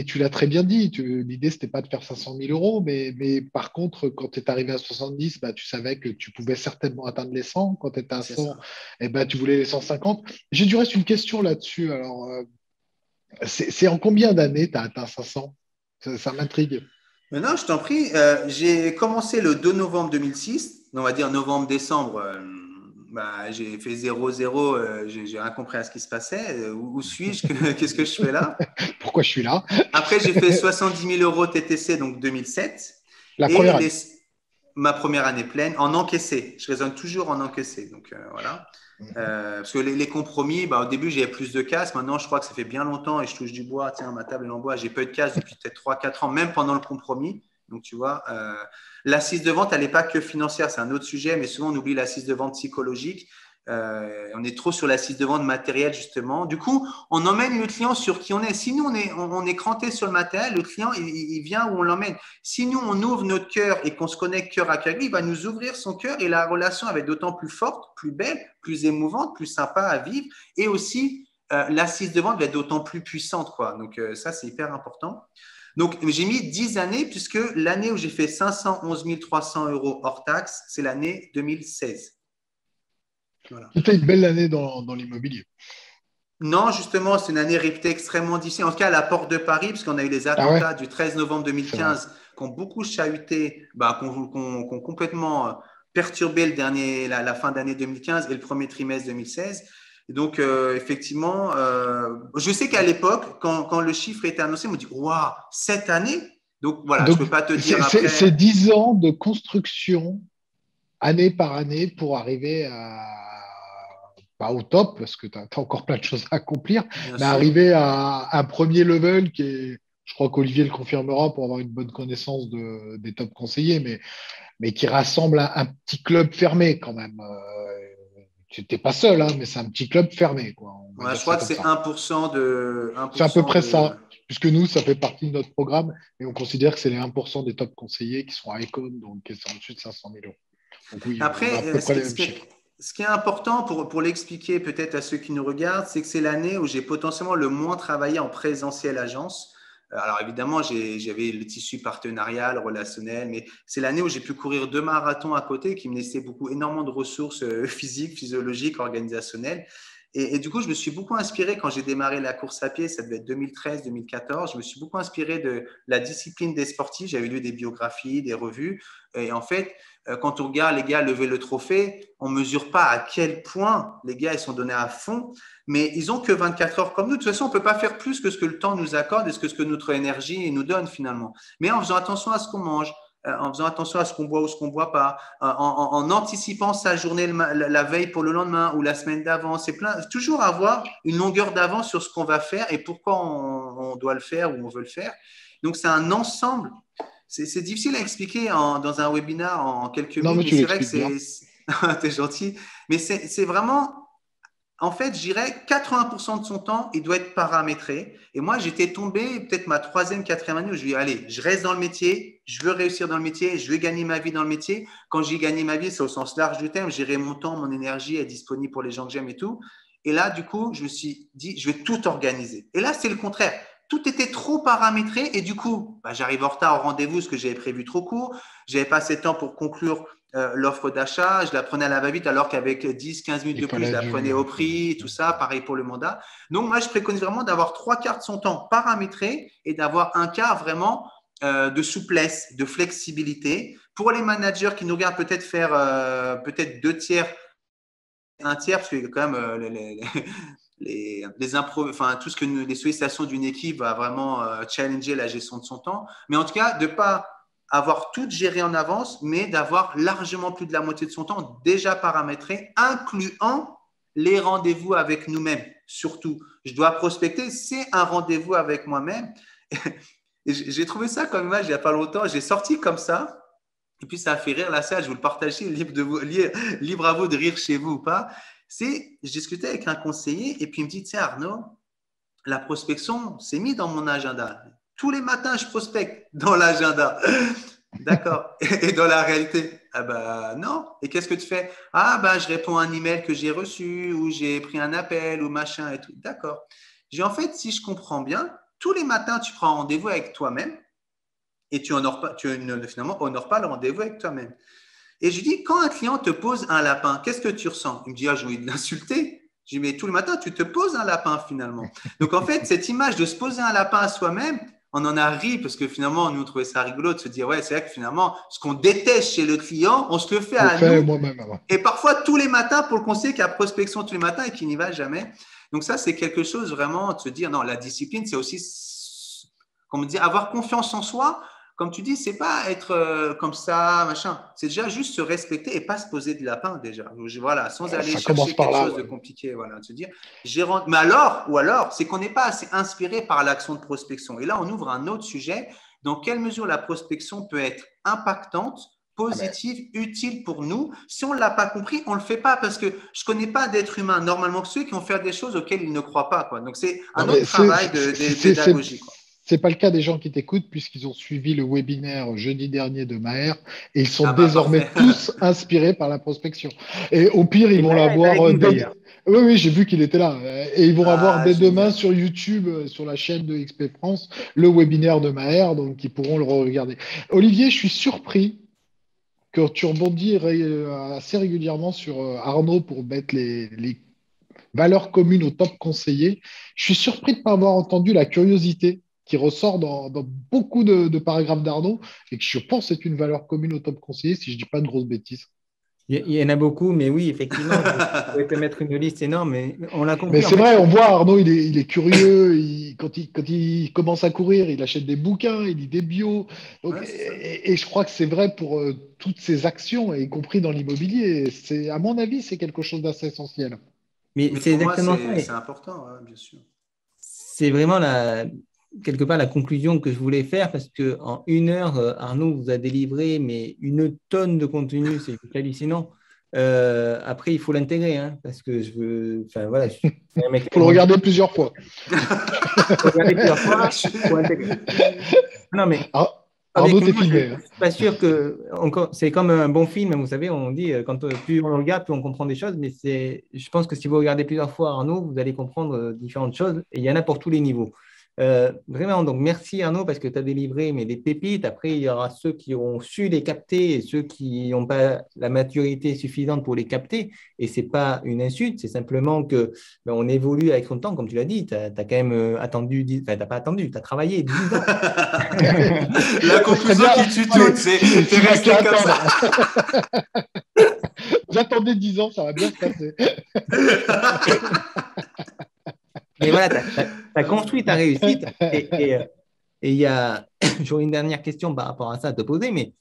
tu l'as très bien dit. L'idée, c'était pas de faire 500 000 euros, mais par contre, quand tu es arrivé à 70, bah, tu savais que tu pouvais certainement atteindre les 100. Quand tu étais à C'est 100, ça. eh ben, tu voulais les 150. J'ai du reste une question là-dessus. Alors, c'est en combien d'années tu as atteint 500? Ça m'intrigue. Maintenant, je t'en prie, j'ai commencé le 2 novembre 2006, on va dire novembre-décembre. Bah, j'ai fait 0-0, j'ai rien compris à ce qui se passait. Où suis-je? Qu'est-ce que je fais là? Pourquoi je suis là? Après, j'ai fait 70 000 euros TTC, donc 2007. La Et première année. ma première année pleine en encaissé. Je raisonne toujours en encaissé. Donc, voilà. Parce que les compromis, bah, au début, j'avais plus de casse. Maintenant, je crois que ça fait bien longtemps et je touche du bois. Tiens, ma table est en bois. J'ai pas eu de casse depuis peut-être 3-4 ans, même pendant le compromis. Donc, tu vois, l'assise de vente, elle n'est pas que financière. C'est un autre sujet, mais souvent, on oublie l'assise de vente psychologique. On est trop sur l'assise de vente matérielle, justement. Du coup, on emmène le client sur qui on est. Si nous, on est cranté sur le matériel, le client, il vient où on l'emmène. Si nous, on ouvre notre cœur et qu'on se connecte cœur à cœur, il va nous ouvrir son cœur et la relation va être d'autant plus forte, plus belle, plus émouvante, plus sympa à vivre. Et aussi, l'assise de vente va être d'autant plus puissante, quoi. Donc, ça, c'est hyper important. Donc, j'ai mis 10 années puisque l'année où j'ai fait 511 300 euros hors taxe, c'est l'année 2016. Voilà. C'était une belle année dans l'immobilier. Non, justement, c'est une année réputée extrêmement difficile. En tout cas, à la porte de Paris, parce qu'on a eu les Ah ouais, attentats du 13 novembre c'est vrai. 2015 qui ont beaucoup chahuté, bah, qui ont complètement perturbé la fin d'année 2015 et le premier trimestre 2016. Et donc, effectivement, je sais qu'à l'époque, quand le chiffre était annoncé, on me dit, waouh, cette année? Donc, voilà, je Donc, ne peux pas te dire c'est après. 10 ans de construction, année par année, pour arriver pas au top, parce que tu as encore plein de choses à accomplir, Bien mais sûr. arriver à un premier level qui est, je crois qu'Olivier le confirmera pour avoir une bonne connaissance des top conseillers, mais qui rassemble un petit club fermé quand même. Tu n'es pas seul, hein, mais c'est un petit club fermé, quoi. On va Ouais, je dire crois ça que comme c'est ça. 1% de, C'est à peu 1% près de. ça, puisque nous, ça fait partie de notre programme et on considère que c'est les 1% des top conseillers qui sont à Econ, donc qui sont au-dessus de 500 000 euros. Donc oui, on a à Après, peu près les mêmes chiffres. ce qui est important pour l'expliquer peut-être à ceux qui nous regardent, c'est que c'est l'année où j'ai potentiellement le moins travaillé en présentiel agence. Alors évidemment, j'avais le tissu partenarial, relationnel, mais c'est l'année où j'ai pu courir 2 marathons à côté qui me laissaient énormément de ressources physiques, physiologiques, organisationnelles. Et du coup, je me suis beaucoup inspiré quand j'ai démarré la course à pied, ça devait être 2013-2014. Je me suis beaucoup inspiré de la discipline des sportifs. J'avais lu des biographies, des revues. Et en fait, quand on regarde les gars lever le trophée, on ne mesure pas à quel point les gars ils sont donnés à fond, mais ils n'ont que 24 heures comme nous. De toute façon, on ne peut pas faire plus que ce que le temps nous accorde et ce que notre énergie nous donne finalement. Mais en faisant attention à ce qu'on mange, en faisant attention à ce qu'on boit ou ce qu'on ne boit pas, en anticipant sa journée la veille pour le lendemain ou la semaine d'avant. C'est toujours avoir une longueur d'avance sur ce qu'on va faire et pourquoi on doit le faire ou on veut le faire. Donc, c'est un ensemble. C'est difficile à expliquer dans un webinaire en quelques minutes. Non, mais tu c'est vrai que l'expliques bien. T'es gentil. Mais c'est vraiment… En fait, je dirais 80% de son temps, il doit être paramétré. Et moi, j'étais tombé peut-être ma 3e, 4e année où je dis, allez, je reste dans le métier, je veux réussir dans le métier, je veux gagner ma vie dans le métier. Quand j'ai gagné ma vie, c'est au sens large du terme, gérer mon temps, mon énergie, être disponible pour les gens que j'aime et tout. Et là, du coup, je me suis dit, je vais tout organiser. Et là, c'est le contraire. Tout était trop paramétré et du coup, j'arrive en retard au rendez-vous parce que j'avais prévu trop court. Je n'avais pas assez de temps pour conclure l'offre d'achat. Je la prenais à la va-vite alors qu'avec 10-15 minutes de plus, je la prenais au prix, tout ça. Pareil pour le mandat. Donc, moi, je préconise vraiment d'avoir 3/4 de son temps paramétré et d'avoir un quart vraiment de souplesse, de flexibilité. Pour les managers qui nous regardent, peut-être faire peut-être 2/3, 1/3, parce qu'il y a quand même tout ce que les sollicitations d'une équipe va vraiment challenger la gestion de son temps. Mais en tout cas, de ne pas avoir tout géré en avance, mais d'avoir largement plus de la moitié de son temps déjà paramétré, incluant les rendez-vous avec nous-mêmes. Surtout, je dois prospecter, c'est un rendez-vous avec moi-même. Et j'ai trouvé ça comme image il n'y a pas longtemps. J'ai sorti comme ça. Et puis, ça a fait rire la salle. Je vous le partage, libre à vous de rire chez vous ou pas. Je discutais avec un conseiller et puis il me dit, tu sais Arnaud, la prospection, c'est mis dans mon agenda. Tous les matins, je prospecte dans l'agenda. D'accord. Et dans la réalité, ah ben non. Et qu'est-ce que tu fais? Ah ben je réponds à un email que j'ai reçu ou j'ai pris un appel ou machin et tout. D'accord. En fait, si je comprends bien, tous les matins, tu prends un rendez-vous avec toi-même et tu finalement honores pas le rendez-vous avec toi-même. Et je lui dis, quand un client te pose un lapin, qu'est-ce que tu ressens? Il me dit, j'ai envie de l'insulter. Je lui dis, mais tous les matins, tu te poses un lapin finalement. Donc en fait, cette image de se poser un lapin à soi-même, on en a ri parce que finalement, nous, on trouvait ça rigolo de se dire, ouais, c'est vrai que finalement, ce qu'on déteste chez le client, on se le fait à nous. Moi-même. Et parfois, tous les matins, pour le conseiller qui a prospection tous les matins et qui n'y va jamais. Donc ça, c'est quelque chose vraiment de se dire, non, la discipline, c'est aussi, comme on dit, avoir confiance en soi. Comme tu dis, c'est pas être comme ça, machin. C'est déjà juste se respecter et pas se poser de lapin déjà. Voilà, sans aller chercher quelque chose de compliqué. Voilà, de se dire, mais alors, c'est qu'on n'est pas assez inspiré par l'action de prospection. Et là, on ouvre un autre sujet. Dans quelle mesure la prospection peut être impactante, positive, utile pour nous? Si on ne l'a pas compris, on ne le fait pas parce que je ne connais pas d'êtres humains normalement que ceux qui vont faire des choses auxquelles ils ne croient pas, quoi. Donc, c'est un autre travail de pédagogie, quoi. Ce n'est pas le cas des gens qui t'écoutent puisqu'ils ont suivi le webinaire jeudi dernier de Maher et ils sont désormais tous inspirés par la prospection. Et au pire, ils vont l'avoir dès… Oui, j'ai vu qu'il était là. Et ils vont avoir dès demain sur YouTube, sur la chaîne de XP France, le webinaire de Maher, donc ils pourront le regarder. Olivier, je suis surpris que tu rebondis assez régulièrement sur Arnaud pour mettre les valeurs communes au top conseiller. Je suis surpris de ne pas avoir entendu la curiosité qui ressort dans beaucoup de paragraphes d'Arnaud et que je pense est une valeur commune au top conseiller, si je ne dis pas de grosses bêtises. Il y en a beaucoup, mais oui, effectivement, je pourrais te mettre une liste énorme, mais on l'a compris. Mais c'est vrai, on voit Arnaud, il est curieux, quand il commence à courir, il achète des bouquins, il lit des bios. Donc, et je crois que c'est vrai pour toutes ces actions, y compris dans l'immobilier. À mon avis, c'est quelque chose d'assez essentiel. Mais c'est exactement ça. C'est important, hein, bien sûr. C'est vraiment quelque part la conclusion que je voulais faire parce qu'en 1 heure, Arnaud vous a délivré mais une tonne de contenu, c'est hallucinant. Après, il faut l'intégrer parce que je veux. Enfin, voilà, il faut le regarder plusieurs fois. Il faut regarder plusieurs fois, il faut l'intégrer. Non, mais. Arnaud, t'es filmé. Je ne suis pas sûr que. C'est comme un bon film, vous savez, on dit quand plus on le regarde, plus on comprend des choses. Mais je pense que si vous regardez plusieurs fois Arnaud, vous allez comprendre différentes choses. Et il y en a pour tous les niveaux. Vraiment, donc merci Arnaud parce que tu as délivré des pépites. Après, il y aura ceux qui ont su les capter et ceux qui n'ont pas la maturité suffisante pour les capter. Et ce n'est pas une insulte, c'est simplement que on évolue avec son temps, comme tu l'as dit. Tu as quand même attendu, enfin, tu n'as pas attendu, tu as travaillé 10 ans. La conclusion qui tue tout, c'est resté comme ça. J'attendais 10 ans, ça va bien se passer. Mais voilà, tu as construit ta réussite. Et il y a, j'aurais une dernière question par rapport à ça à te poser, mais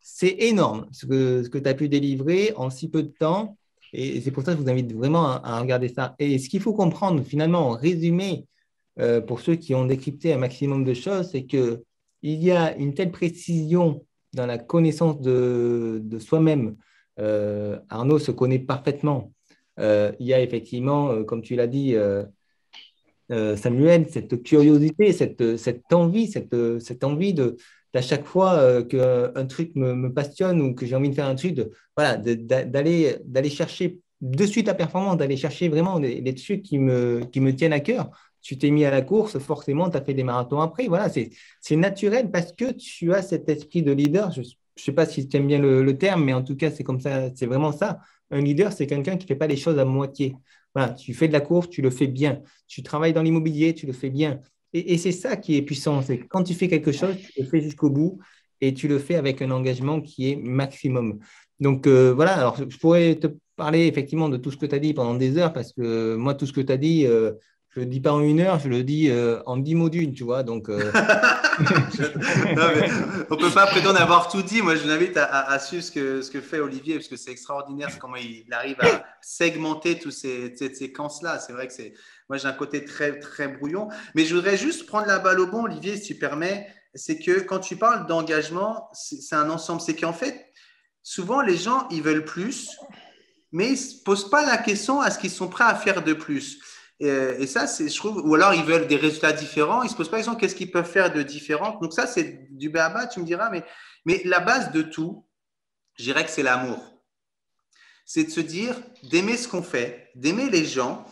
c'est énorme ce que tu as pu délivrer en si peu de temps. Et c'est pour ça que je vous invite vraiment à regarder ça. Et ce qu'il faut comprendre, finalement, en résumé, pour ceux qui ont décrypté un maximum de choses, c'est qu'il y a une telle précision dans la connaissance de soi-même. Arnaud se connaît parfaitement. Il y a effectivement, comme tu l'as dit, Samuel, cette curiosité, cette envie, cette envie d'à chaque fois qu'un truc me passionne ou que j'ai envie de faire un truc, voilà, d'aller chercher de suite la performance, d'aller chercher vraiment les trucs qui me tiennent à cœur. Tu t'es mis à la course, forcément, tu as fait des marathons après. Voilà, c'est naturel parce que tu as cet esprit de leader. Je ne sais pas si tu aimes bien le terme, mais en tout cas, c'est comme ça, c'est vraiment ça. Un leader, c'est quelqu'un qui ne fait pas les choses à moitié. Voilà, tu fais de la course, tu le fais bien. Tu travailles dans l'immobilier, tu le fais bien. Et c'est ça qui est puissant. C'est que quand tu fais quelque chose, tu le fais jusqu'au bout et tu le fais avec un engagement qui est maximum. Donc voilà, alors je pourrais te parler effectivement de tout ce que tu as dit pendant des heures parce que moi, tout ce que tu as dit, je ne le dis pas en 1 heure, je le dis en 10 modules, tu vois. Donc, Non, mais on ne peut pas prétendre avoir tout dit. Moi, je vous invite à suivre ce que fait Olivier parce que c'est extraordinaire comment il arrive à segmenter toutes cette séquence-là. C'est vrai que moi, j'ai un côté très, très brouillon. Mais je voudrais juste prendre la balle au bon, Olivier, si tu permets. C'est que quand tu parles d'engagement, c'est un ensemble. C'est qu'en fait, souvent, les gens, ils veulent plus, mais ils ne se posent pas la question à ce qu'ils sont prêts à faire de plus. Et ça, je trouve, ou alors ils veulent des résultats différents, ils ne se posent pas la question qu'est-ce qu'ils peuvent faire de différent. Donc ça, c'est du béaba, tu me diras, mais la base de tout, je dirais que c'est l'amour. C'est de se dire, d'aimer ce qu'on fait, d'aimer les gens.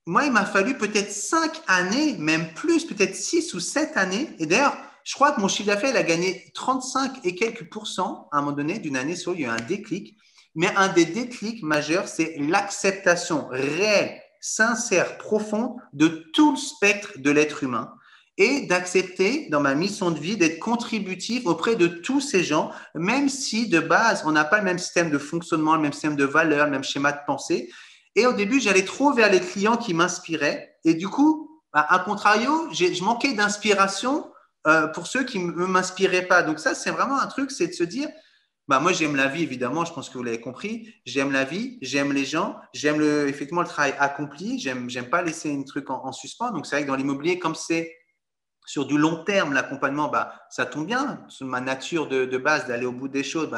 Moi, il m'a fallu peut-être 5 années, même plus, peut-être 6 ou 7 années. Et d'ailleurs, je crois que mon chiffre d'affaires, il a gagné 35 et quelques pourcents à un moment donné, d'une année sur l'autre, il y a eu un déclic. Mais un des déclics majeurs, c'est l'acceptation réelle, sincère, profonde de tout le spectre de l'être humain et d'accepter dans ma mission de vie d'être contributif auprès de tous ces gens, même si de base, on n'a pas le même système de fonctionnement, le même système de valeurs, le même schéma de pensée. Et au début, j'allais trop vers les clients qui m'inspiraient. Et du coup, à contrario, je manquais d'inspiration pour ceux qui ne m'inspiraient pas. Donc ça, c'est vraiment un truc, c'est de se dire, moi, j'aime la vie, évidemment, je pense que vous l'avez compris. J'aime la vie, j'aime les gens, j'aime effectivement le travail accompli. J'aime pas laisser un truc en suspens. Donc, c'est vrai que dans l'immobilier, comme c'est sur du long terme, l'accompagnement, ça tombe bien. C'est ma nature de base d'aller au bout des choses.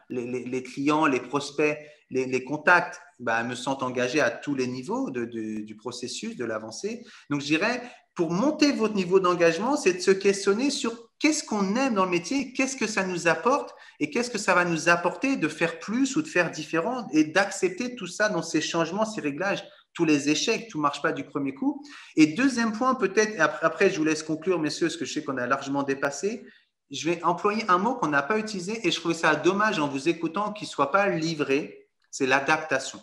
Les clients, les prospects, les contacts me sentent engagés à tous les niveaux du processus, de l'avancée. Donc, je dirais, pour monter votre niveau d'engagement, c'est de se questionner sur qu'est-ce qu'on aime dans le métier, qu'est-ce que ça nous apporte et qu'est-ce que ça va nous apporter de faire plus ou de faire différent et d'accepter tout ça dans ces changements, ces réglages, tous les échecs, tout ne marche pas du premier coup. Et deuxième point, peut-être, après je vous laisse conclure, messieurs, parce que je sais qu'on a largement dépassé, je vais employer un mot qu'on n'a pas utilisé et je trouvais ça dommage en vous écoutant qu'il ne soit pas livré, c'est l'adaptation.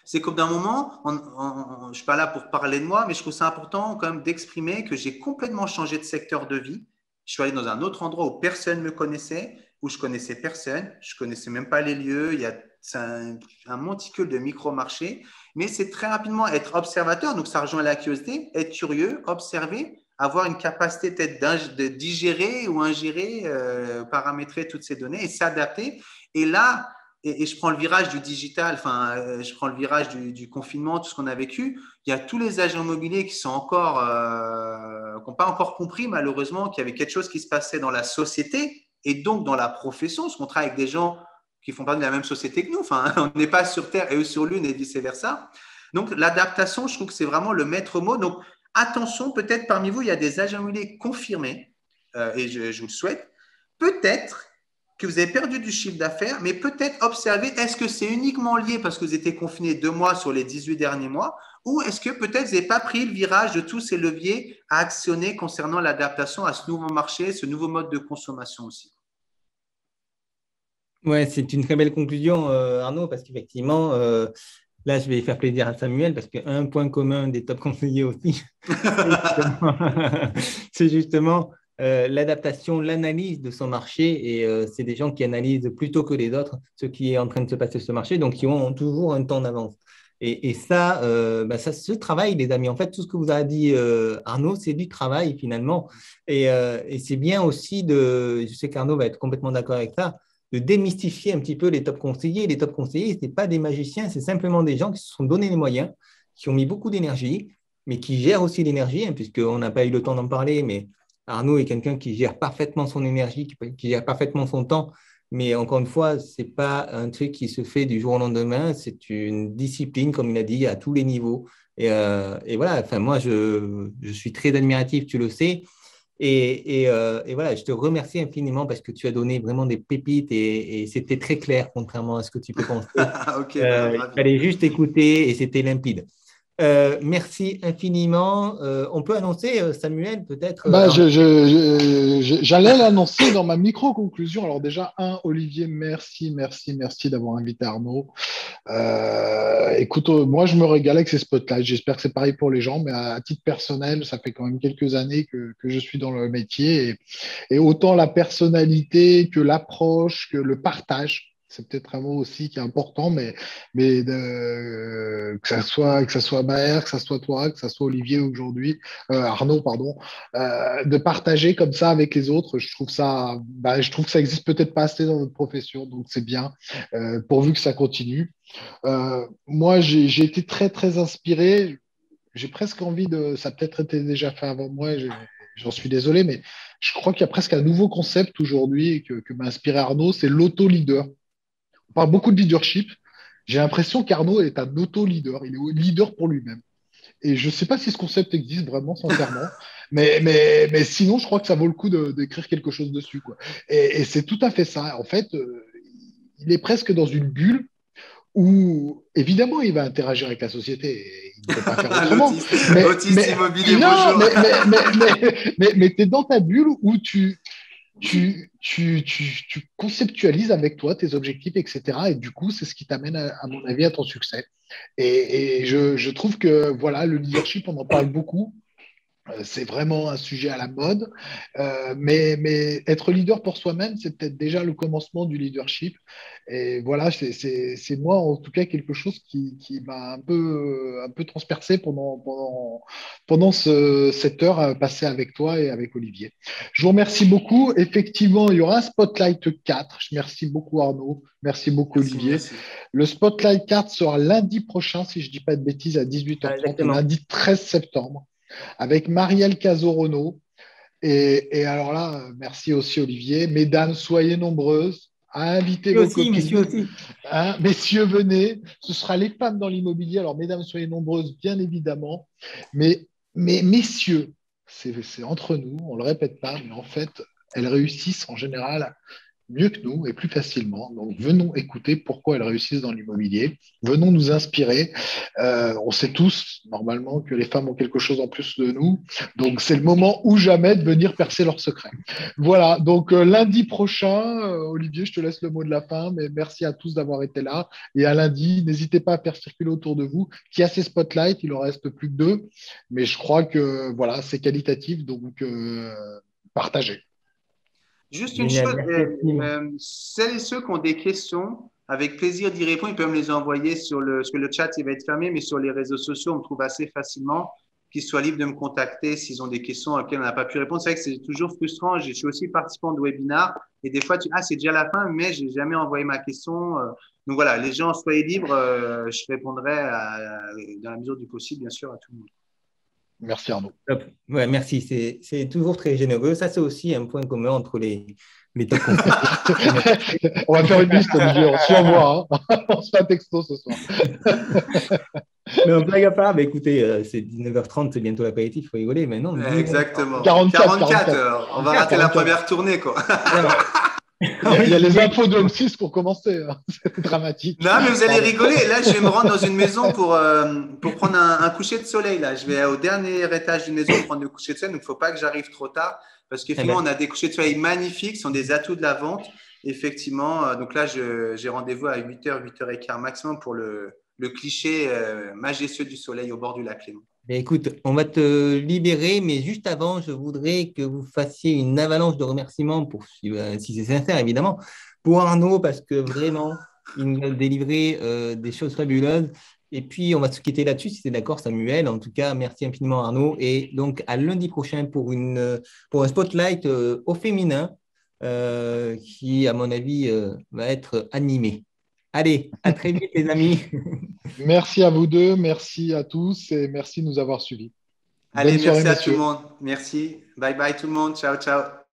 C'est qu'au bout d'un moment, je ne suis pas là pour parler de moi, mais je trouve ça important quand même d'exprimer que j'ai complètement changé de secteur de vie. Je suis allé dans un autre endroit où personne ne me connaissait, où je connaissais personne, je ne connaissais même pas les lieux, c'est un monticule de micro-marché, mais c'est très rapidement être observateur, donc ça rejoint la curiosité, être curieux, observer, avoir une capacité peut-être de digérer ou ingérer, paramétrer toutes ces données et s'adapter. Et là, et je prends le virage du digital, je prends le virage du confinement, tout ce qu'on a vécu. Il y a tous les agents immobiliers qui sont encore, qui n'ont pas encore compris malheureusement qu'il y avait quelque chose qui se passait dans la société et donc dans la profession, parce qu'on travaille avec des gens qui font partie de la même société que nous. On n'est pas sur Terre et eux sur Lune et vice-versa. Donc, l'adaptation, je trouve que c'est vraiment le maître mot. Donc, attention, peut-être parmi vous, il y a des agents immobiliers confirmés, et je vous le souhaite. Peut-être que vous avez perdu du chiffre d'affaires, mais peut-être observer, est-ce que c'est uniquement lié parce que vous étiez confiné 2 mois sur les 18 derniers mois, ou est-ce que peut-être vous n'avez pas pris le virage de tous ces leviers à actionner concernant l'adaptation à ce nouveau marché, ce nouveau mode de consommation aussi? Ouais, c'est une très belle conclusion, Arnaud, parce qu'effectivement, là, je vais faire plaisir à Samuel, parce qu'un point commun des top conseillers aussi, c'est justement l'adaptation, l'analyse de son marché. Et c'est des gens qui analysent plutôt que les autres ce qui est en train de se passer sur ce marché, donc qui ont toujours un temps d'avance. Et ça, ça se travaille, les amis. En fait, tout ce que vous avez dit, Arnaud, c'est du travail finalement. Et c'est bien aussi je sais qu'Arnaud va être complètement d'accord avec ça, de démystifier un petit peu les top conseillers. Les top conseillers, ce n'est pas des magiciens, c'est simplement des gens qui se sont donné les moyens, qui ont mis beaucoup d'énergie, mais qui gèrent aussi l'énergie, hein, puisqu'on n'a pas eu le temps d'en parler, mais Arnaud est quelqu'un qui gère parfaitement son énergie, qui gère parfaitement son temps. Mais encore une fois, ce n'est pas un truc qui se fait du jour au lendemain, c'est une discipline, comme il a dit, à tous les niveaux. Et voilà, enfin, moi, je suis très admiratif, tu le sais. Et voilà, je te remercie infiniment parce que tu as donné vraiment des pépites et c'était très clair, contrairement à ce que tu peux penser. Ok, Il ravi. fallait juste écouter et c'était limpide. Merci infiniment. On peut annoncer, Samuel, peut-être. Bah, j'allais l'annoncer dans ma micro-conclusion. Alors déjà, Olivier, merci d'avoir invité Arnaud. Écoute, moi, je me régale avec ces spotlights. J'espère que c'est pareil pour les gens, mais à titre personnel, ça fait quand même quelques années que je suis dans le métier. Et autant la personnalité que l'approche, que le partage, c'est peut-être un mot aussi qui est important, que ça soit Maher, que ça soit toi, que ça soit Olivier aujourd'hui, Arnaud, pardon, de partager comme ça avec les autres, je trouve que ça existe peut-être pas assez dans notre profession, donc c'est bien, pourvu que ça continue. Moi, j'ai été très, très inspiré. J'ai presque envie de. Ça a peut-être été déjà fait avant moi, j'en suis désolé, mais je crois qu'il y a presque un nouveau concept aujourd'hui que m'a inspiré Arnaud, c'est l'auto-leader. On parle beaucoup de leadership. J'ai l'impression qu'Arnaud est un auto-leader. Il est leader pour lui-même. Et je ne sais pas si ce concept existe vraiment, sincèrement, mais sinon, je crois que ça vaut le coup d'écrire quelque chose dessus, quoi. Et c'est tout à fait ça. En fait, il est presque dans une bulle où évidemment il va interagir avec la société, il ne peut pas faire autrement. L'autiste immobilier, non, bonjour. mais tu es dans ta bulle où tu conceptualises avec toi tes objectifs, etc. Et du coup, c'est ce qui t'amène, à mon avis, à ton succès. Et je trouve que voilà, le leadership, on en parle beaucoup. C'est vraiment un sujet à la mode, mais être leader pour soi-même, c'est peut-être déjà le commencement du leadership. Et voilà, c'est moi en tout cas quelque chose qui m'a un peu transpercé pendant cette heure passée avec toi et avec Olivier. Je vous remercie beaucoup. Effectivement, il y aura un Spotlight 4. Je remercie beaucoup Arnaud, merci beaucoup Olivier. Merci. Le Spotlight 4 sera lundi prochain, si je ne dis pas de bêtises, à 18h30, lundi 13 septembre avec Marielle Casorono. Et alors là, merci aussi Olivier. Mesdames, soyez nombreuses à inviter vos copines. Messieurs aussi. Hein, messieurs, venez. Ce sera les femmes dans l'immobilier. Alors, mesdames, soyez nombreuses, bien évidemment. Mais messieurs, c'est entre nous, on ne le répète pas, mais en fait, elles réussissent en général mieux que nous et plus facilement. Donc, venons écouter pourquoi elles réussissent dans l'immobilier. Venons nous inspirer. On sait tous, normalement, que les femmes ont quelque chose en plus de nous. Donc, c'est le moment ou jamais de venir percer leurs secrets. Voilà. Donc, lundi prochain, Olivier, je te laisse le mot de la fin, mais merci à tous d'avoir été là. Et à lundi, n'hésitez pas à faire circuler autour de vous qui a ces spotlights. Il en reste plus que 2. Mais je crois que, voilà, c'est qualitatif. Donc, partagez. Juste une chose, celles et ceux qui ont des questions, avec plaisir d'y répondre, ils peuvent me les envoyer parce que le chat il va être fermé, mais sur les réseaux sociaux, on me trouve assez facilement, qu'ils soient libres de me contacter s'ils ont des questions auxquelles on n'a pas pu répondre. C'est vrai que c'est toujours frustrant. Je suis aussi participant de webinaire et des fois, c'est déjà la fin, mais j'ai jamais envoyé ma question. Donc voilà, les gens, soyez libres, je répondrai dans la mesure du possible, bien sûr, à tout le monde. Merci Arnaud. Ouais, merci, c'est toujours très généreux. Ça, c'est aussi un point commun entre les top conseillers. On va faire une liste, Olivier, on se l'envoie. Hein. On se fait un texto ce soir. Non, blague à part, écoutez, c'est 19h30, c'est bientôt l'apéritif, il faut rigoler. Mais non, exactement. 44. On va rater la première tournée, quoi. Il y a les infos de M6 pour commencer. Hein. C'est dramatique. Non, mais vous allez rigoler. Là, je vais me rendre dans une maison pour prendre un coucher de soleil. Là, je vais au dernier étage d'une maison prendre le coucher de soleil. Donc, il ne faut pas que j'arrive trop tard parce qu'effectivement, on a des couchers de soleil magnifiques. Ce sont des atouts de la vente. Effectivement, donc là, j'ai rendez-vous à 8h, 8h15 maximum pour le cliché majestueux du soleil au bord du lac Léman. Écoute, on va te libérer, mais juste avant, je voudrais que vous fassiez une avalanche de remerciements, si c'est sincère évidemment, pour Arnaud, parce que vraiment, il nous a délivré des choses fabuleuses. Et puis, on va se quitter là-dessus, si tu es d'accord, Samuel. En tout cas, merci infiniment Arnaud. Et donc, à lundi prochain pour un spotlight au féminin. qui, à mon avis, va être animé. Allez, à très vite, les amis. Merci à vous deux, merci à tous et merci de nous avoir suivis. Allez, Bonne soirée, merci à tout le messieurs. monde. Merci. Bye bye tout le monde. Ciao, ciao.